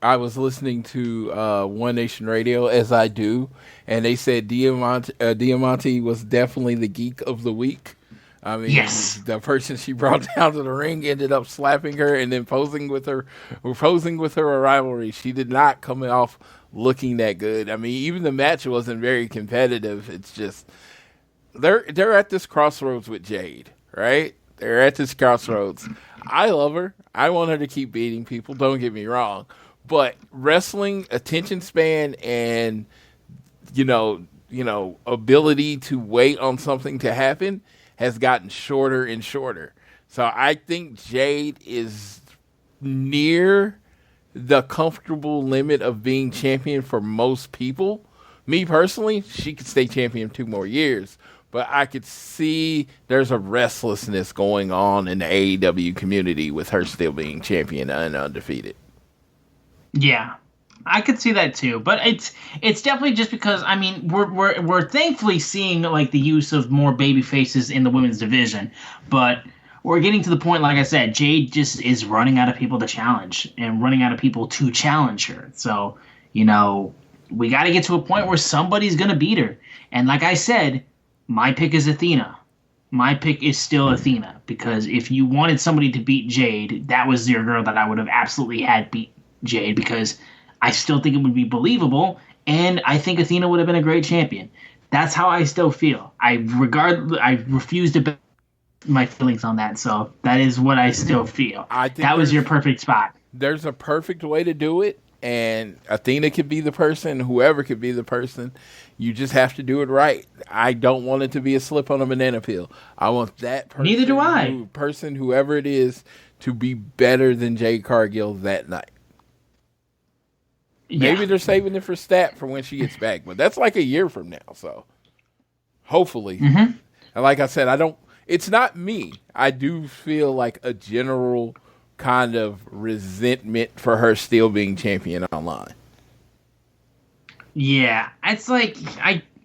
I was listening to One Nation Radio, as I do, and they said Diamante was definitely the geek of the week. I mean, yes. The person she brought down to the ring ended up slapping her and then posing with her a rivalry. She did not come off looking that good. I mean, even the match wasn't very competitive. It's just they're at this crossroads with Jade, right? They're at this crossroads. I love her. I want her to keep beating people. Don't get me wrong. But wrestling attention span and, ability to wait on something to happen has gotten shorter and shorter. So I think Jade is near the comfortable limit of being champion for most people. Me personally, she could stay champion 2 more years. But I could see there's a restlessness going on in the AEW community with her still being champion and undefeated. Yeah, I could see that too, but it's definitely just because we're thankfully seeing like the use of more baby faces in the women's division, but we're getting to the point, like I said, Jade just is running out of people to challenge and running out of people to challenge her. So we got to get to a point where somebody's gonna beat her, and like I said, my pick is Athena. My pick is still Athena because if you wanted somebody to beat Jade, that was your girl that I would have absolutely had beat Jade because I still think it would be believable, and I think Athena would have been a great champion. That's how I still feel. I refuse to bet my feelings on that, so that is what I still feel. I think that was your perfect spot. There's a perfect way to do it, and Athena could be the person, whoever could be the person. You just have to do it right. I don't want it to be a slip on a banana peel. I want that person, neither do I. Whoever it is, to be better than Jade Cargill that night. Yeah. Maybe they're saving it for Stat for when she gets back, but that's like a year from now, so hopefully. Mm-hmm. And like I said, it's not me. I do feel like a general kind of resentment for her still being champion online. Yeah, it's like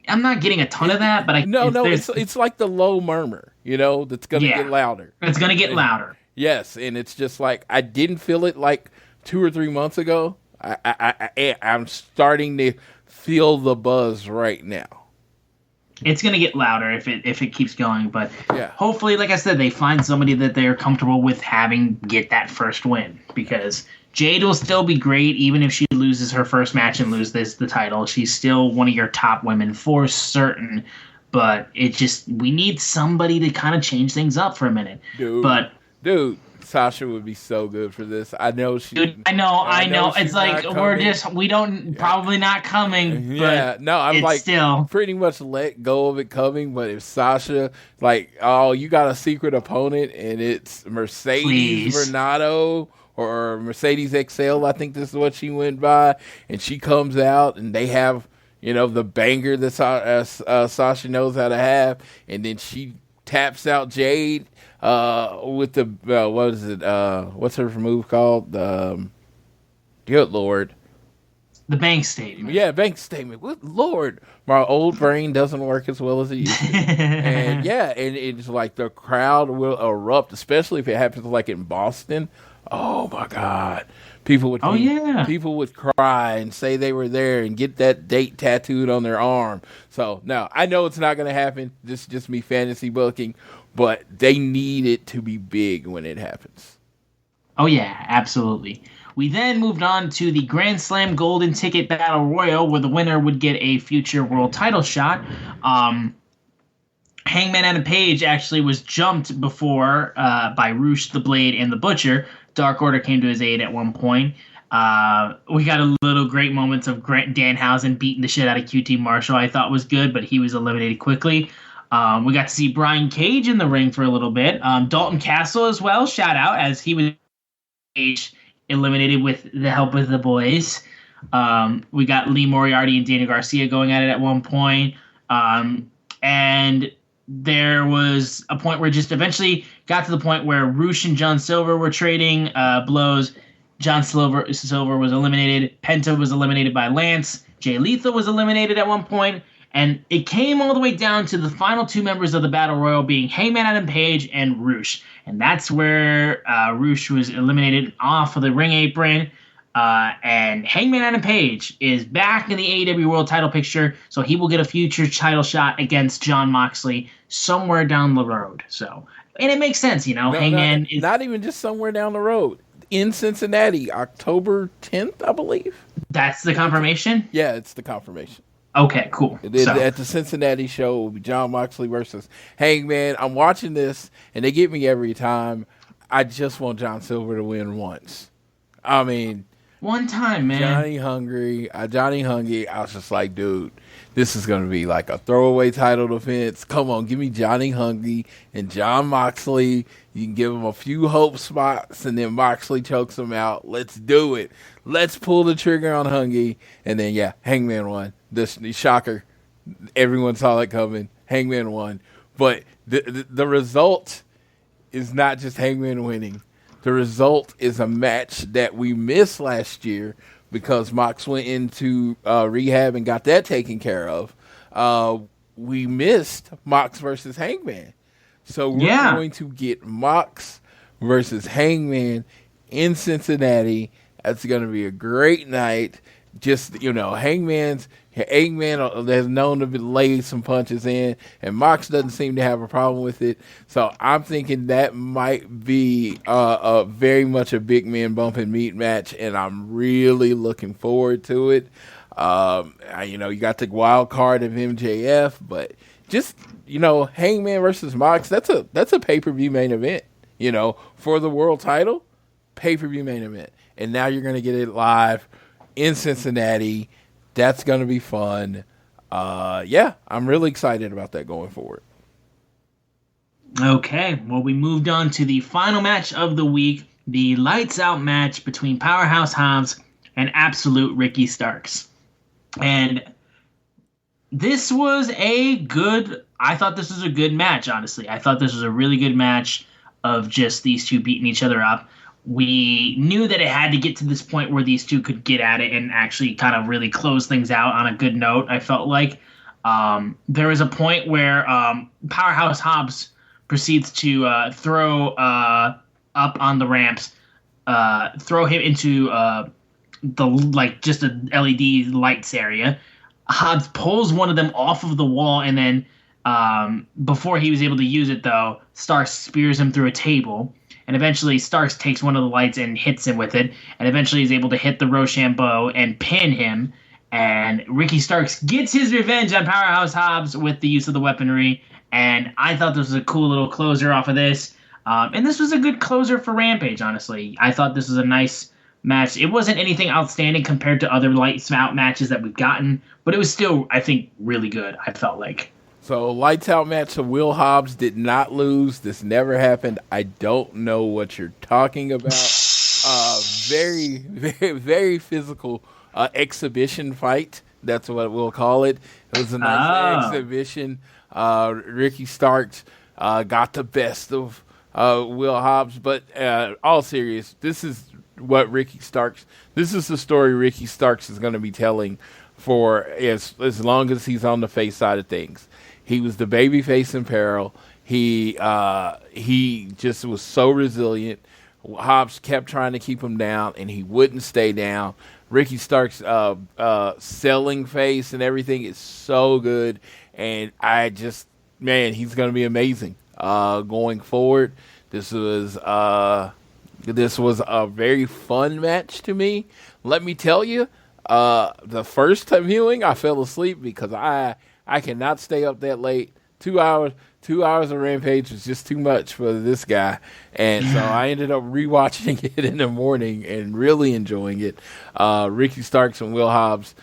I'm not getting a ton of that, but it's like the low murmur, that's going to get louder. It's going to get louder. Yes, and it's just like I didn't feel it like 2 or 3 months ago. I'm starting to feel the buzz right now. It's going to get louder if it keeps going, but hopefully, like I said, they find somebody that they're comfortable with having get that first win, because Jade will still be great even if she loses her first match and loses the title. She's still one of your top women for certain, but we need somebody to kind of change things up for a minute. Dude, Sasha would be so good for this. I know she. Dude, I know. It's like probably not coming. Yeah, no, I'm like still pretty much let go of it coming. But if Sasha, you got a secret opponent and it's Mercedes Renato or Mercedes XL, I think this is what she went by, and she comes out and they have the banger that Sasha knows how to have, and then she taps out Jade. With the what is it? What's her move called? Good Lord, the bank statement. Yeah, bank statement. Good Lord, my old brain doesn't work as well as it used to. And it's like the crowd will erupt, especially if it happens like in Boston. Oh my God, people would cry and say they were there and get that date tattooed on their arm. So no, I know it's not going to happen. This is just me fantasy booking. But they need it to be big when it happens. Oh, yeah, absolutely. We then moved on to the Grand Slam Golden Ticket Battle Royal, where the winner would get a future world title shot. Hangman Adam Page actually was jumped before by Roosh, the Blade, and the Butcher. Dark Order came to his aid at one point. We got a little great moments of Danhausen beating the shit out of QT Marshall. I thought was good, but he was eliminated quickly. We got to see Brian Cage in the ring for a little bit. Dalton Castle as well, shout out, as he was eliminated with the help of the boys. We got Lee Moriarty and Daniel Garcia going at it at one point. And there was a point where it just eventually got to the point where Roosh and John Silver were trading blows. John Silver was eliminated. Penta was eliminated by Lance. Jay Lethal was eliminated at one point. And it came all the way down to the final two members of the Battle Royal being Hangman Adam Page and Roosh. And that's where Roosh was eliminated off of the ring apron. And Hangman Adam Page is back in the AEW World title picture, so he will get a future title shot against Jon Moxley somewhere down the road. And it makes sense, Hangman is not even just somewhere down the road. In Cincinnati, October 10th, I believe. That's the confirmation? Yeah, it's the confirmation. Okay, cool. At the Cincinnati show, it will be Jon Moxley versus Hangman. I'm watching this, and they get me every time. I just want John Silver to win once. I mean, one time, man. Johnny Hungry. I was just like, dude, this is going to be like a throwaway title defense. Come on, give me Johnny Hungry and Jon Moxley. You can give him a few hope spots, and then Moxley chokes him out. Let's do it. Let's pull the trigger on Hungry. And then, Hangman won. The shocker. Everyone saw it coming. Hangman won. But the result is not just Hangman winning. The result is a match that we missed last year because Mox went into rehab and got that taken care of. We missed Mox versus Hangman. So we're going to get Mox versus Hangman in Cincinnati. That's going to be a great night. Just, Hangman has known to lay some punches in, and Mox doesn't seem to have a problem with it. So I'm thinking that might be a very much a big man bump and meat match, and I'm really looking forward to it. You got the wild card of MJF, but just, Hangman versus Mox, that's a pay-per-view main event, for the world title, pay-per-view main event. And now you're going to get it live in Cincinnati. That's going to be fun. I'm really excited about that going forward. Okay, well, we moved on to the final match of the week, the lights out match between Powerhouse Hobbs and Absolute Ricky Starks. And this was I thought this was a good match, honestly. I thought this was a really good match of just these two beating each other up. We knew that it had to get to this point where these two could get at it and actually kind of really close things out on a good note, I felt like. There is a point where Powerhouse Hobbs proceeds to throw up on the ramps, throw him into just a LED lights area. Hobbs pulls one of them off of the wall, and then before he was able to use it, though, Starks spears him through a table. And eventually Starks takes one of the lights and hits him with it, and eventually is able to hit the Rochambeau and pin him. And Ricky Starks gets his revenge on Powerhouse Hobbs with the use of the weaponry. And I thought this was a cool little closer off of this. And this was a good closer for Rampage, honestly. I thought this was a nice match. It wasn't anything outstanding compared to other lights out matches that we've gotten, but it was still, I think, really good, I felt like. So, lights out match, so Will Hobbs did not lose. This never happened. I don't know what you're talking about. Very, very, very physical exhibition fight. That's what we'll call it. It was a nice exhibition. Ricky Starks got the best of Will Hobbs. But all serious, this is what this is the story Ricky Starks is going to be telling for as long as he's on the face side of things. He was the babyface in peril. He just was so resilient. Hobbs kept trying to keep him down, and he wouldn't stay down. Ricky Starks' selling face and everything is so good, and he's going to be amazing going forward. This was a very fun match to me. Let me tell you, the first time viewing, I fell asleep because I cannot stay up that late. 2 hours of Rampage was just too much for this guy. And so I ended up rewatching it in the morning and really enjoying it. Ricky Starks and Will Hobbs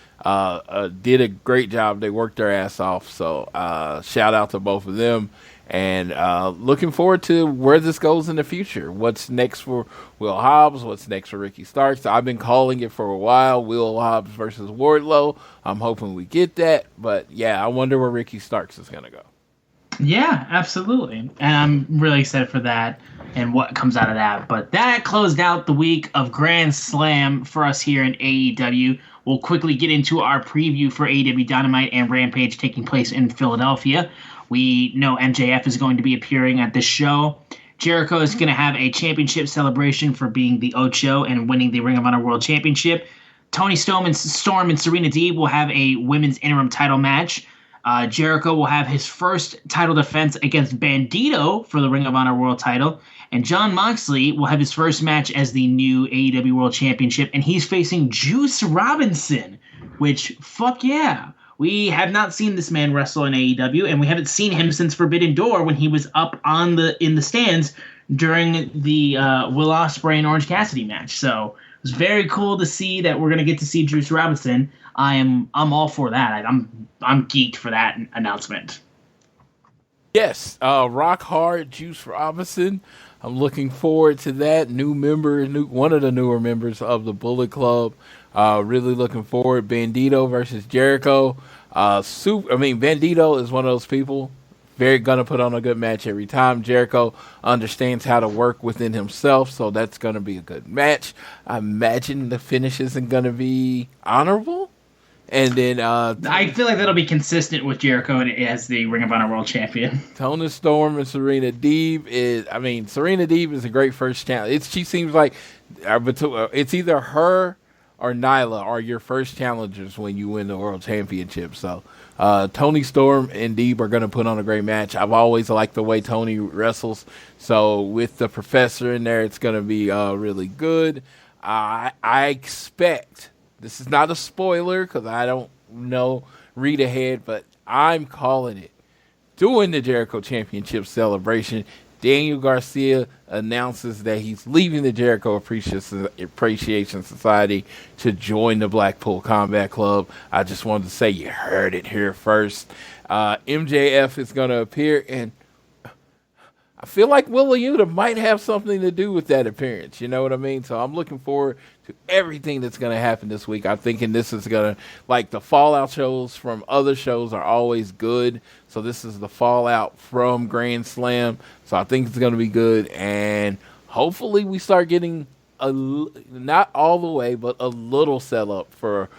did a great job. They worked their ass off. So shout out to both of them. And looking forward to where this goes in the future. What's next for Will Hobbs? What's next for Ricky Starks? I've been calling it for a while, Will Hobbs versus Wardlow. I'm hoping we get that. But, yeah, I wonder where Ricky Starks is going to go. Yeah, absolutely. And I'm really excited for that and what comes out of that. But that closed out the week of Grand Slam for us here in AEW. We'll quickly get into our preview for AEW Dynamite and Rampage taking place in Philadelphia. We know MJF is going to be appearing at this show. Jericho is going to have a championship celebration for being the Ocho and winning the Ring of Honor World Championship. Toni Storm and Serena Deeb will have a women's interim title match. Jericho will have his first title defense against Bandito for the Ring of Honor World title. And Jon Moxley will have his first match as the new AEW World Championship. And he's facing Juice Robinson, which, fuck yeah. We have not seen this man wrestle in AEW, and we haven't seen him since Forbidden Door when he was up in the stands during the Will Ospreay and Orange Cassidy match. So it was very cool to see that we're going to get to see Juice Robinson. I'm all for that. I'm geeked for that announcement. Yes, rock hard Juice Robinson. I'm looking forward to that. One of the newer members of the Bullet Club. Really looking forward. Bandito versus Jericho. Bandito is one of those people very gonna put on a good match every time. Jericho understands how to work within himself, so that's gonna be a good match. I imagine the finish isn't gonna be honorable. And then I feel like that'll be consistent with Jericho as the Ring of Honor World Champion. Toni Storm and Serena Deeb Serena Deeb is a great first challenge. She seems like it's either her or Nyla are your first challengers when you win the World Championship. So Toni Storm and Deeb are going to put on a great match. I've always liked the way Toni wrestles. So with the Professor in there, it's going to be really good. I expect, this is not a spoiler because I don't know, read ahead, but I'm calling it. During the Jericho Championship celebration, Daniel Garcia announces that he's leaving the Jericho Appreciation Society to join the Blackpool Combat Club. I just wanted to say you heard it here first. MJF is going to appear, and I feel like Willa Yuta might have something to do with that appearance. You know what I mean? So I'm looking forward to everything that's going to happen this week. I'm thinking this is going to, like the fallout shows from other shows are always good. So this is the fallout from Grand Slam. So I think it's going to be good. And hopefully we start getting, not all the way, but a little setup for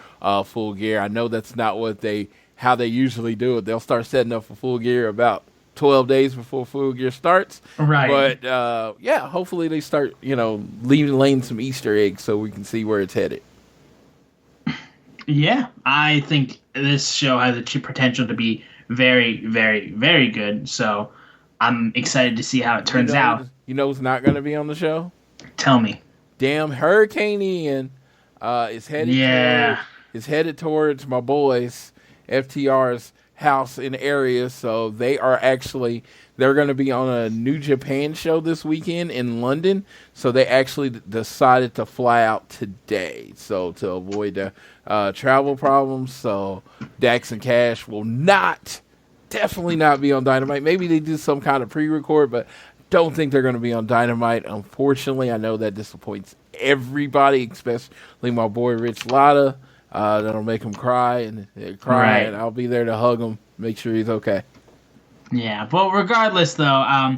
Full Gear. I know that's not what they how they usually do it. They'll start setting up for Full Gear about 12 days before Full Gear starts. Right. But, hopefully they start, laying some Easter eggs so we can see where it's headed. Yeah, I think this show has the potential to be very, very, very good. So I'm excited to see how it turns out. You know who's not going to be on the show? Tell me. Damn Hurricane Ian is headed towards my boys, FTR's house in area. So they're going to be on a New Japan show this weekend in London. So they actually decided to fly out today. So to avoid the travel problems. So Dax and Cash will definitely not be on Dynamite. Maybe they do some kind of pre-record, but don't think they're going to be on Dynamite. Unfortunately, I know that disappoints everybody, especially my boy Rich Latta. That'll make him cry and and I'll be there to hug him, make sure he's okay. Yeah, but regardless, though,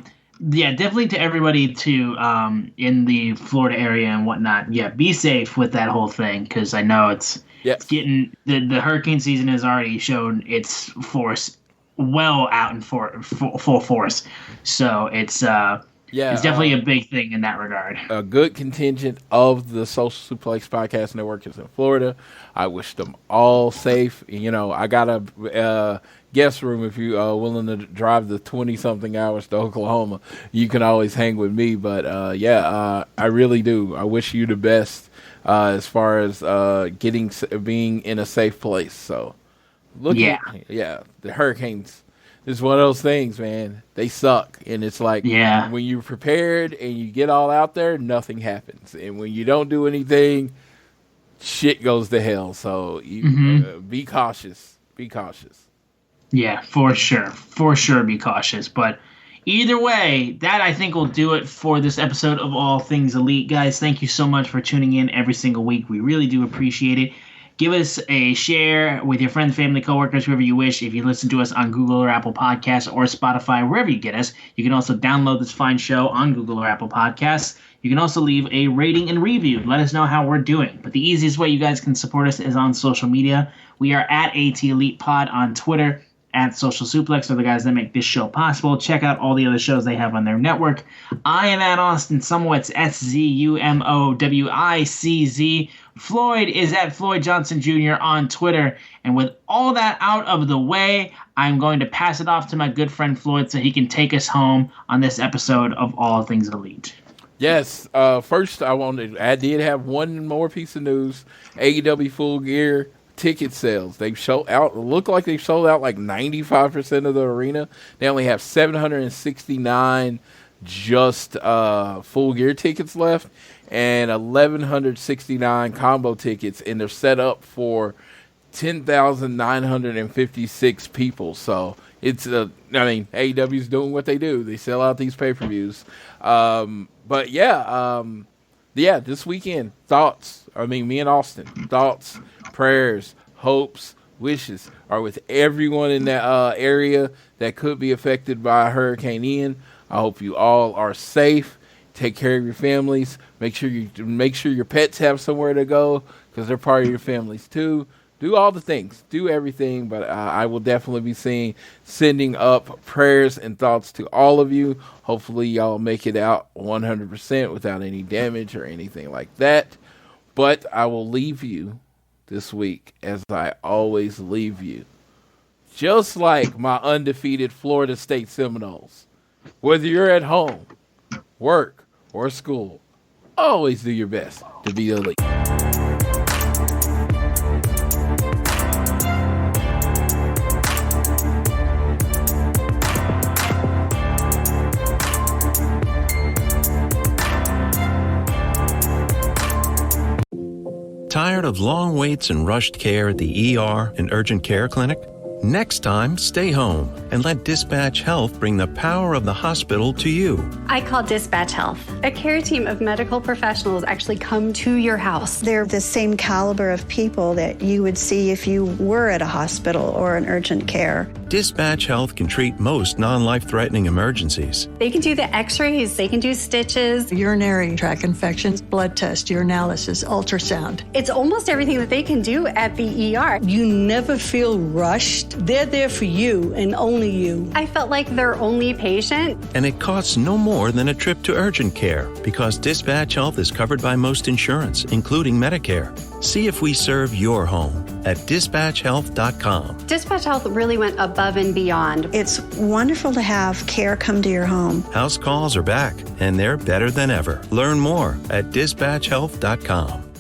definitely to everybody in the Florida area and whatnot. Yeah, be safe with that whole thing, because I know it's getting the hurricane season has already shown its force well out in full force. So it's definitely a big thing in that regard. A good contingent of the Social Suplex Podcast Network is in Florida. I wish them all safe. I got a guest room if you are willing to drive the 20-something hours to Oklahoma. You can always hang with me. But, I really do. I wish you the best as far as being in a safe place. So, the hurricanes is one of those things, man. They suck. And it's like when you're prepared and you get all out there, nothing happens. And when you don't do anything, shit goes to hell. So be cautious. Be cautious. Yeah, for sure. For sure, be cautious. But either way, that I think will do it for this episode of All Things Elite. Guys, thank you so much for tuning in every single week. We really do appreciate it. Give us a share with your friends, family, coworkers, whoever you wish. If you listen to us on Google or Apple Podcasts or Spotify, wherever you get us, you can also download this fine show on Google or Apple Podcasts. You can also leave a rating and review. Let us know how we're doing. But the easiest way you guys can support us is on social media. We are at AT Elite Pod on Twitter, at Social Suplex are the guys that make this show possible. Check out all the other shows they have on their network. I am at Austin Sumowitz, SZUMOWICZ. Floyd is at Floyd Johnson Jr. on Twitter. And with all that out of the way, I'm going to pass it off to my good friend Floyd so he can take us home on this episode of All Things Elite. Yes. First, I did have one more piece of news. AEW Full Gear ticket sales. Look like they've sold out like 95% of the arena. They only have 769 just Full Gear tickets left and 1,169 combo tickets, and they're set up for 10,956 people. So it's AEW's doing what they do. They sell out these pay-per-views. This weekend, me and Austin, thoughts, prayers, hopes, wishes are with everyone in that area that could be affected by Hurricane Ian. I hope you all are safe. Take care of your families. Make sure your pets have somewhere to go because they're part of your families too. Do all the things. Do everything. But I will definitely be sending up prayers and thoughts to all of you. Hopefully y'all make it out 100% without any damage or anything like that. But I will leave you this week as I always leave you. Just like my undefeated Florida State Seminoles. Whether you're at home, work, or school, always do your best to be elite. Tired of long waits and rushed care at the ER and urgent care clinic? Next time, stay home and let Dispatch Health bring the power of the hospital to you. I call Dispatch Health. A care team of medical professionals actually come to your house. They're the same caliber of people that you would see if you were at a hospital or an urgent care. Dispatch Health can treat most non-life-threatening emergencies. They can do the x-rays, they can do stitches, urinary tract infections, blood test, urinalysis, ultrasound. It's almost everything that they can do at the ER. You never feel rushed. rushed. They're there for you and only you. I felt like their only patient. And it costs no more than a trip to urgent care because Dispatch Health is covered by most insurance, including Medicare. See if we serve your home at dispatchhealth.com. Dispatch Health really went above and beyond. It's wonderful to have care come to your home. House calls are back, and they're better than ever. Learn more at dispatchhealth.com.